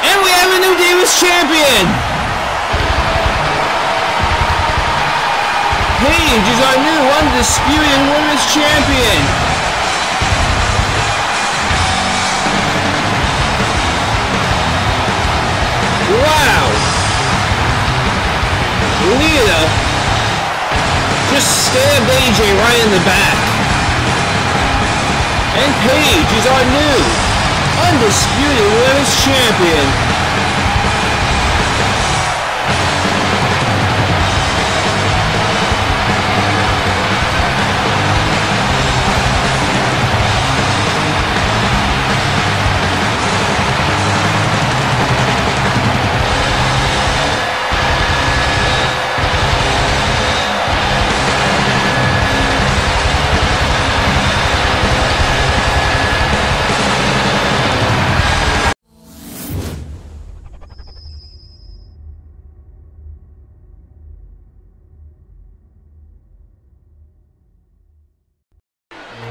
And we have a new Divas champion! Paige is our new Undisputed Women's Champion! Wow! Lita just stabbed AJ right in the back. And Paige is our new Undisputed Women's Champion.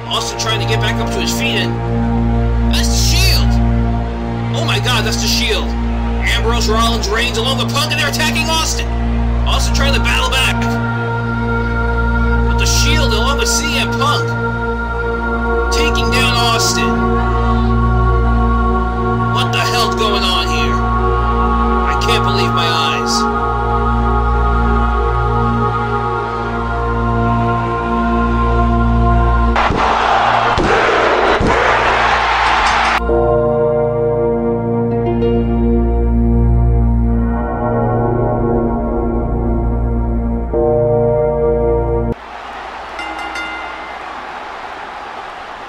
Austin trying to get back up to his feet, and that's the Shield! Oh my god, that's the Shield! Ambrose, Rollins, Reigns along with Punk, and they're attacking Austin! Austin trying to battle back! But the Shield along with CM Punk taking down Austin. What the hell's going on here? I can't believe my eyes.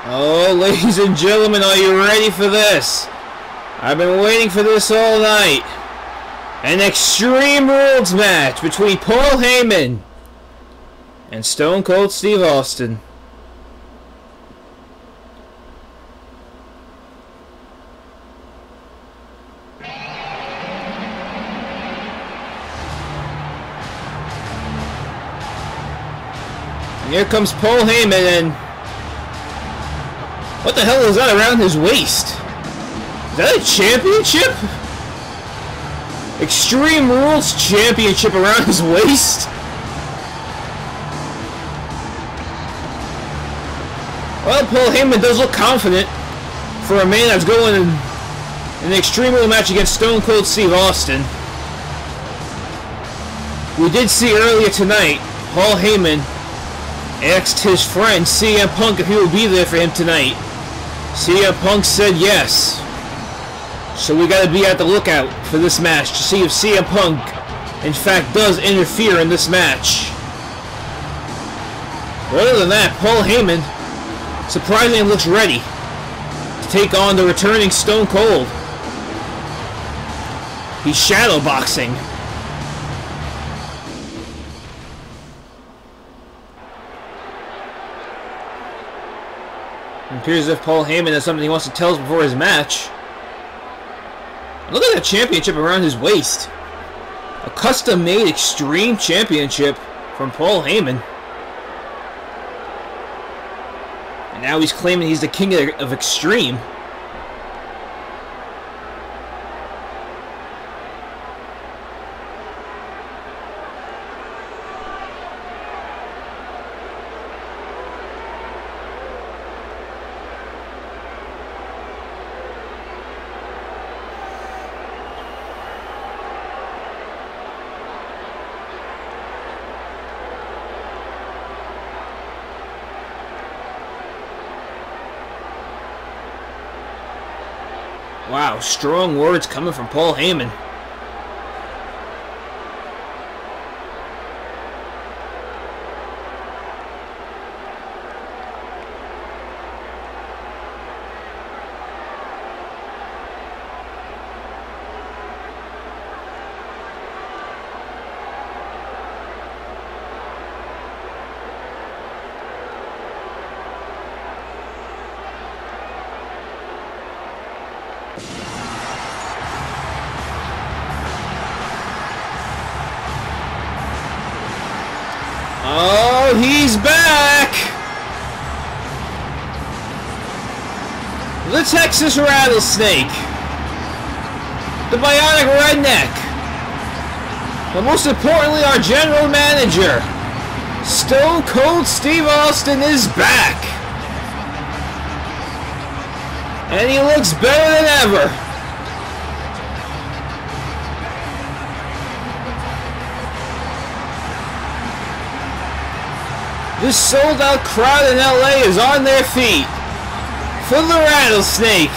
Oh, ladies and gentlemen, are you ready for this? I've been waiting for this all night. An Extreme Rules match between Paul Heyman and Stone Cold Steve Austin. And here comes Paul Heyman, and What the hell is that around his waist? Is that a championship? Extreme Rules Championship around his waist? Well, Paul Heyman does look confident for a man that's going in an Extreme Rules match against Stone Cold Steve Austin. We did see earlier tonight, Paul Heyman asked his friend CM Punk if he would be there for him tonight. CM Punk said yes. So we gotta be at the lookout for this match to see if CM Punk, in fact, does interfere in this match. But other than that, Paul Heyman surprisingly looks ready to take on the returning Stone Cold. He's shadowboxing. It appears as if Paul Heyman has something he wants to tell us before his match. Look at that championship around his waist. A custom-made Extreme Championship from Paul Heyman. And now he's claiming he's the king of Extreme. Wow, strong words coming from Paul Heyman. Oh, he's back! The Texas Rattlesnake. The Bionic Redneck. But most importantly, our general manager, Stone Cold Steve Austin, is back. And he looks better than ever. This sold-out crowd in LA is on their feet for the Rattlesnake.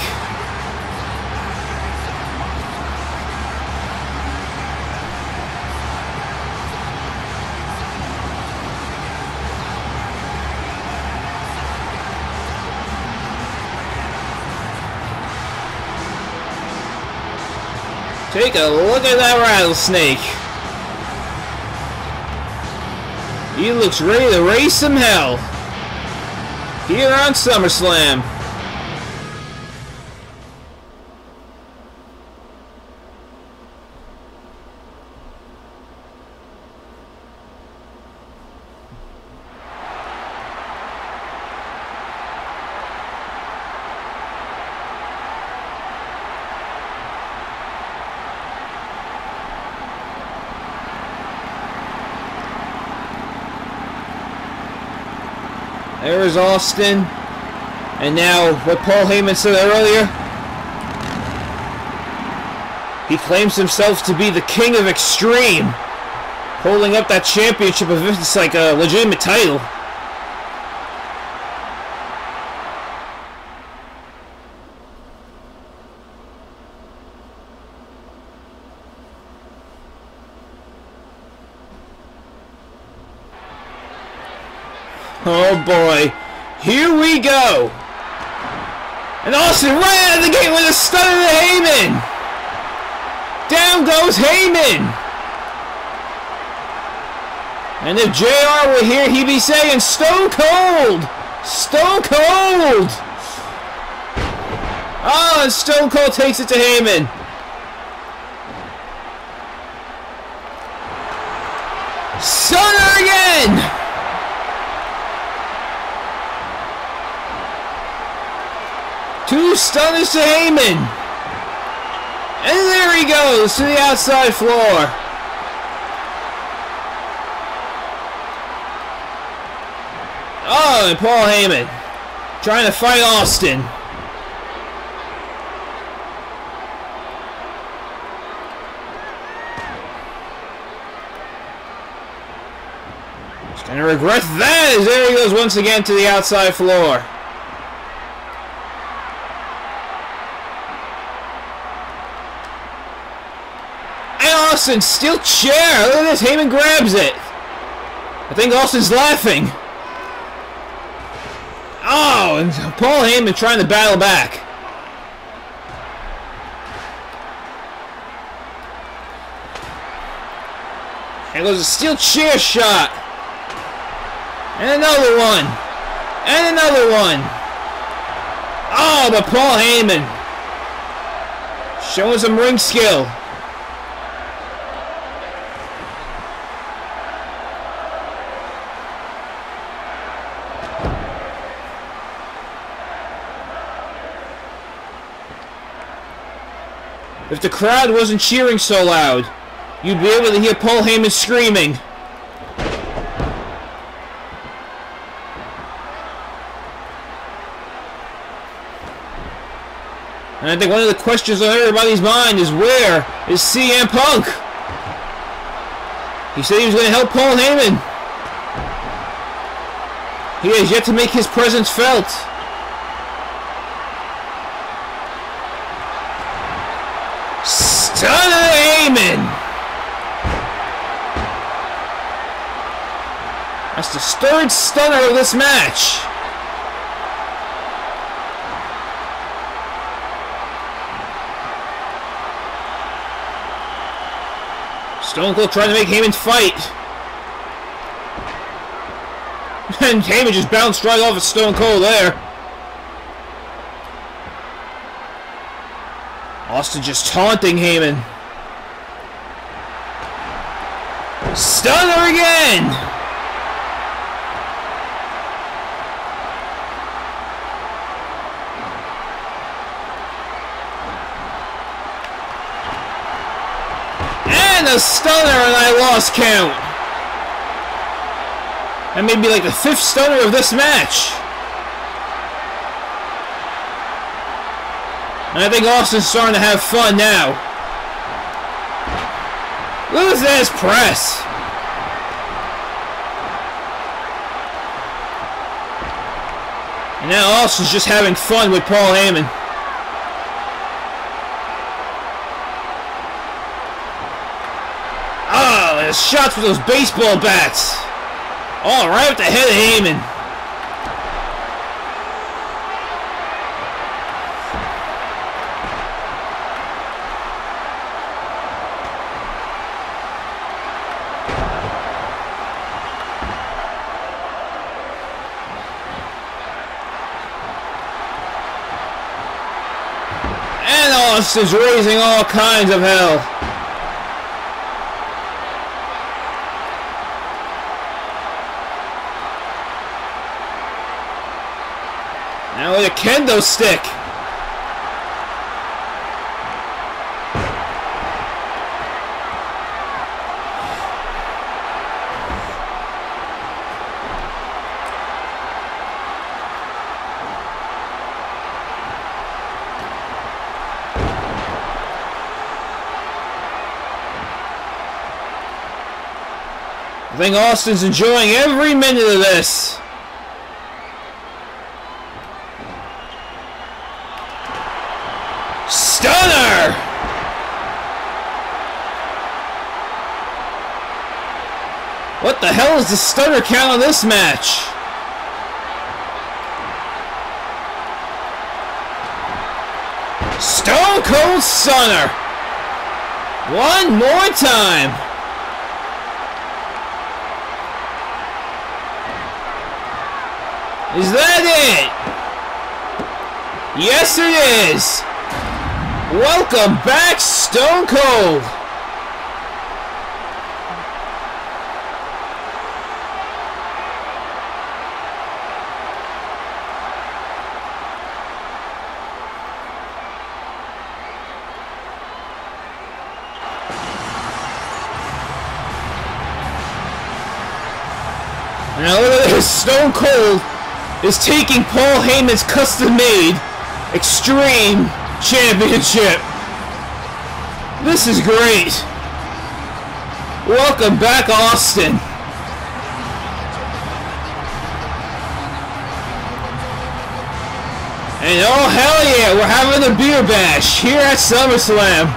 Take a look at that Rattlesnake. He looks ready to raise some hell here on SummerSlam. There is Austin. And now, what Paul Heyman said earlier, he claims himself to be the king of Extreme, holding up that championship as if it's like a legitimate title. Oh boy, here we go! And Austin right out of the gate with a stunner to Heyman! Down goes Heyman! And if JR were here, he'd be saying, Stone Cold! Stone Cold! Oh, and Stone Cold takes it to Heyman. Stunner again! stunners to Heyman. And there he goes to the outside floor. Oh, and Paul Heyman trying to fight Austin. He's going to regret that as there he goes once again to the outside floor. And Austin, steel chair. Look at this. Heyman grabs it. I think Austin's laughing. Oh, and Paul Heyman trying to battle back. And goes a steel chair shot. And another one. And another one. Oh, but Paul Heyman showing some ring skill. If the crowd wasn't cheering so loud, you'd be able to hear Paul Heyman screaming. And I think one of the questions on everybody's mind is, where is CM Punk? He said he was going to help Paul Heyman. He has yet to make his presence felt. Stunner Heyman! That's the third stunner of this match. Stone Cold trying to make Heyman fight. And Heyman just bounced right off of Stone Cold there. Austin just taunting Heyman. Stunner again! And a stunner, and I lost count. That may be like the 5th stunner of this match. And I think Austin's starting to have fun now. Look at this press. And now Austin's just having fun with Paul Heyman. Oh, there's shots with those baseball bats. Oh, right with the head of Heyman. And Austin's raising all kinds of hell. Now with a kendo stick. I think Austin's enjoying every minute of this. Stunner! What the hell is the stunner count on this match? Stone Cold Stunner! One more time! Is that it? Yes, it is! Welcome back, Stone Cold! Now look at this. Stone Cold is taking Paul Heyman's custom-made Extreme Championship. This is great. Welcome back, Austin. And oh hell yeah, we're having a beer bash here at SummerSlam.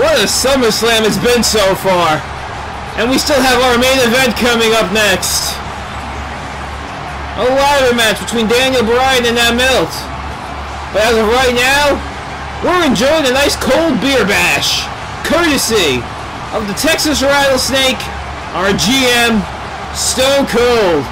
What a SummerSlam it's been so far. And we still have our main event coming up next. A ladder match between Daniel Bryan and Nave Namllit. But as of right now, we're enjoying a nice cold beer bash, courtesy of the Texas Rattlesnake, our GM, Stone Cold.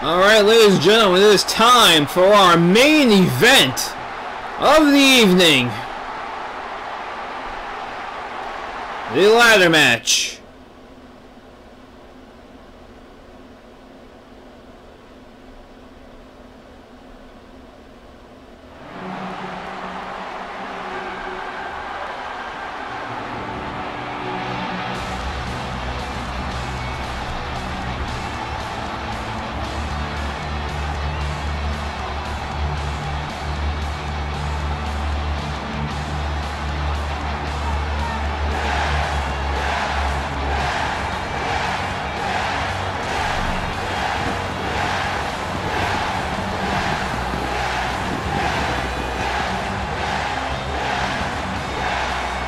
Alright, ladies and gentlemen, it is time for our main event of the evening. The ladder match.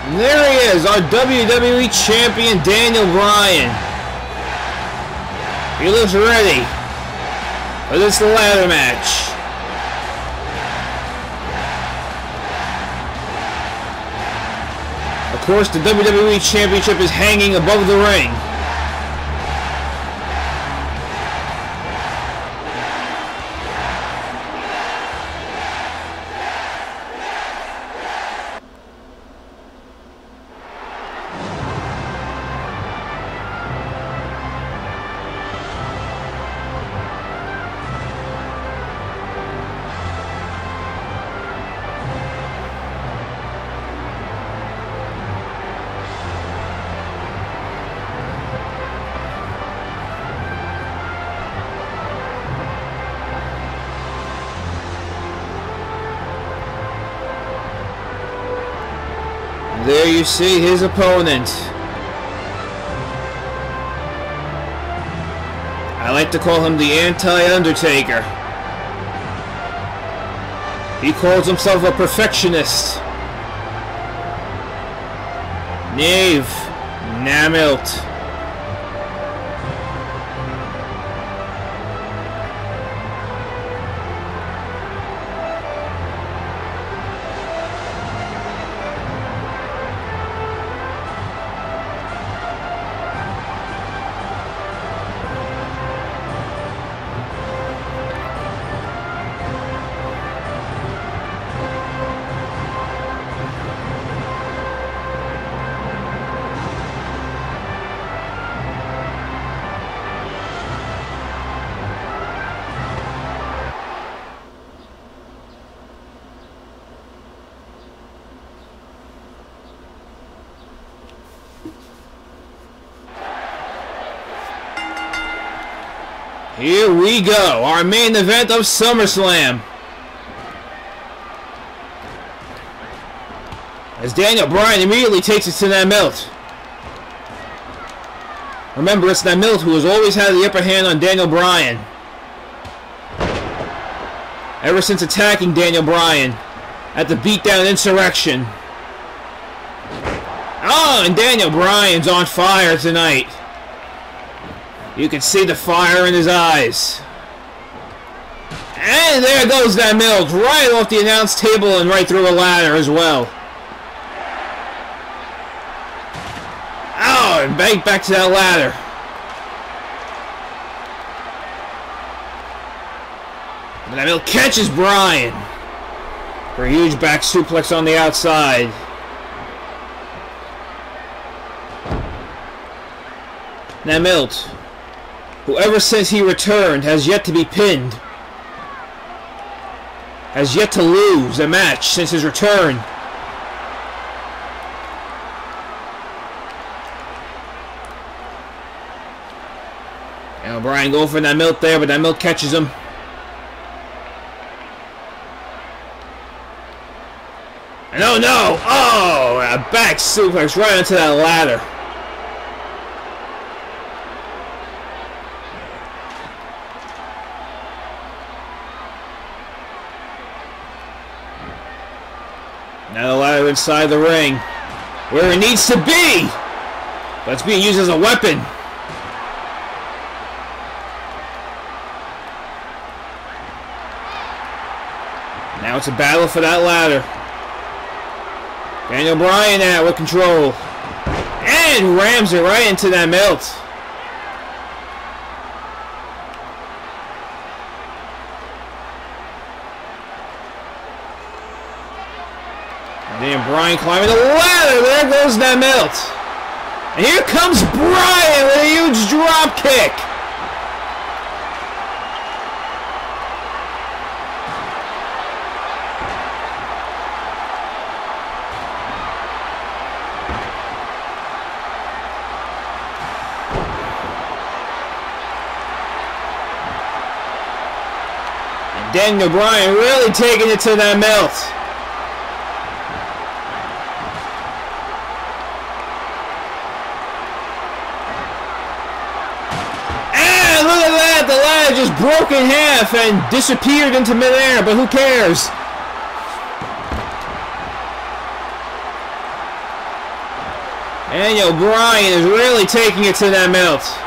And there he is, our WWE Champion, Daniel Bryan. He looks ready for this ladder match. Of course, the WWE Championship is hanging above the ring. There you see his opponent. I like to call him the Anti-Undertaker. He calls himself a perfectionist. Nave Namllit. Here we go, our main event of SummerSlam. As Daniel Bryan immediately takes it to Namllit. Remember, it's Namllit who has always had the upper hand on Daniel Bryan. Ever since attacking Daniel Bryan at the Beat Down Insurrection. Oh, and Daniel Bryan's on fire tonight. You can see the fire in his eyes. And there goes Namllit, right off the announce table and right through a ladder as well. Oh, and back to that ladder. And Namllit catches Bryan for a huge back suplex on the outside. Namllit, who ever since he returned has yet to be pinned, has yet to lose a match since his return. Now Bryan going for Namllit there, but Namllit catches him. And oh no! Oh, a back suplex right onto that ladder. Now the ladder inside the ring, where it needs to be, but it's being used as a weapon. Now it's a battle for that ladder. Daniel Bryan now with control, and rams it right into Namllit. Daniel Bryan climbing the ladder. There goes Namllit. And here comes Bryan with a huge drop kick. And Daniel Bryan really taking it to Namllit. The ladder just broke in half and disappeared into midair, but who cares? Daniel Bryan is really taking it to Namllit.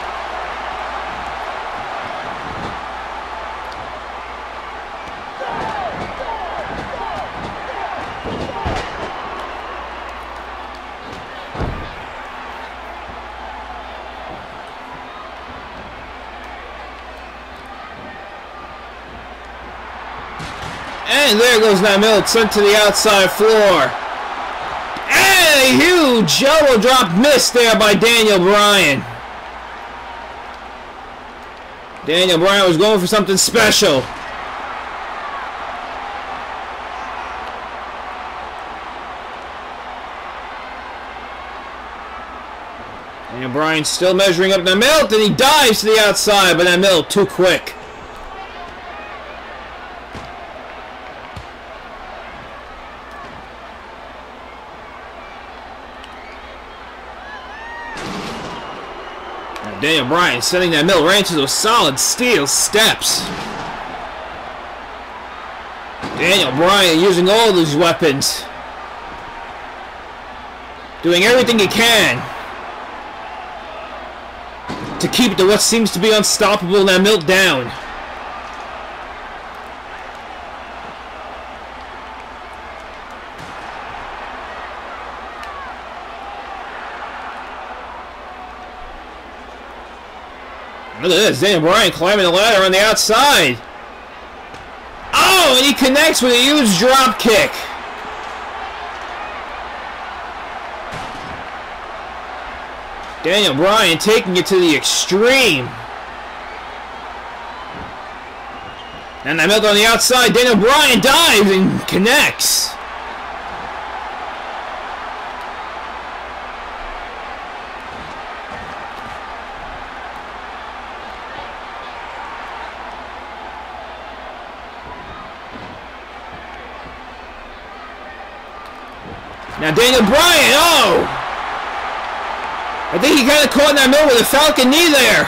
And there goes Namllit, sent to the outside floor. And a huge elbow drop miss there by Daniel Bryan. Daniel Bryan was going for something special. Daniel Bryan still measuring up Namllit, and he dives to the outside, but Namllit too quick. Daniel Bryan sending Namllit right into those solid steel steps. Daniel Bryan using all these weapons. Doing everything he can to keep the what seems to be unstoppable Namllit down. Look at this, Daniel Bryan climbing the ladder on the outside. Oh, and he connects with a huge drop kick. Daniel Bryan taking it to the extreme. And Namllit on the outside. Daniel Bryan dives and connects. Now Daniel Bryan, oh! I think he kind of caught in that middle with a Falcon knee there.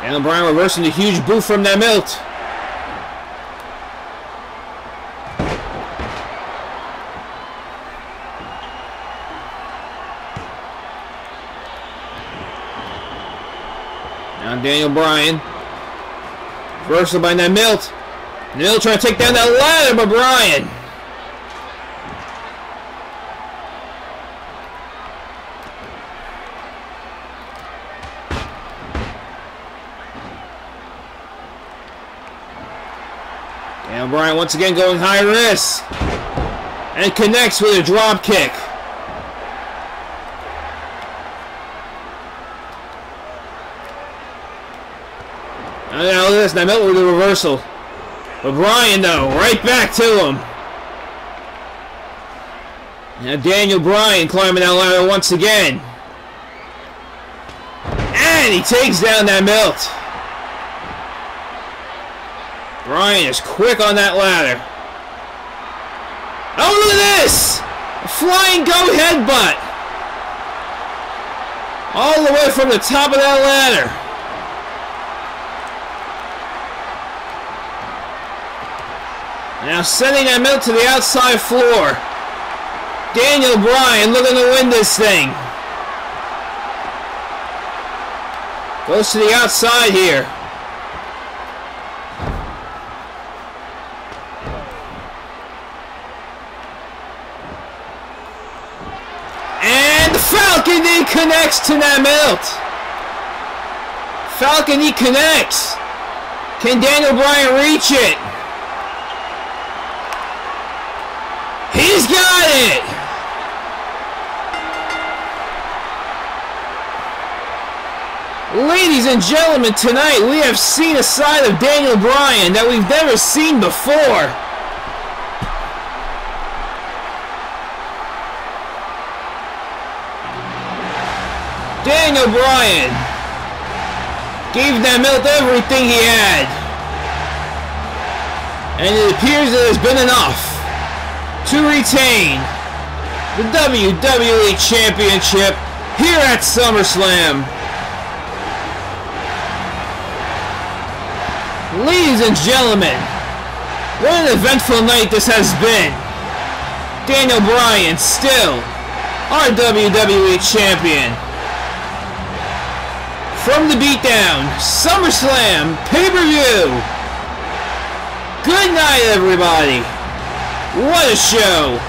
Daniel Bryan reversing the huge boot from Namllit. Now Daniel Bryan. Reversal by Namllit. Namllit trying to take down that ladder, but Bryan. Daniel Bryan once again going high risk. And connects with a drop kick. Now look at this, Namllit with the reversal. But Bryan though, right back to him. Now Daniel Bryan climbing that ladder once again. And he takes down Namllit. Bryan is quick on that ladder. Oh, look at this! A flying goat headbutt. All the way from the top of that ladder. Now sending Namllit to the outside floor. Daniel Bryan looking to win this thing. Goes to the outside here. And the Falcon knee connects to Namllit. Falcon knee connects. Can Daniel Bryan reach it? He's got it! Ladies and gentlemen, tonight we have seen a side of Daniel Bryan that we've never seen before. Daniel Bryan gave Namllit everything he had. And it appears it has been enough to retain the WWE Championship here at SummerSlam. Ladies and gentlemen, what an eventful night this has been. Daniel Bryan still our WWE Champion. From the Beat Down SummerSlam PPV. Good night, everybody. What a show!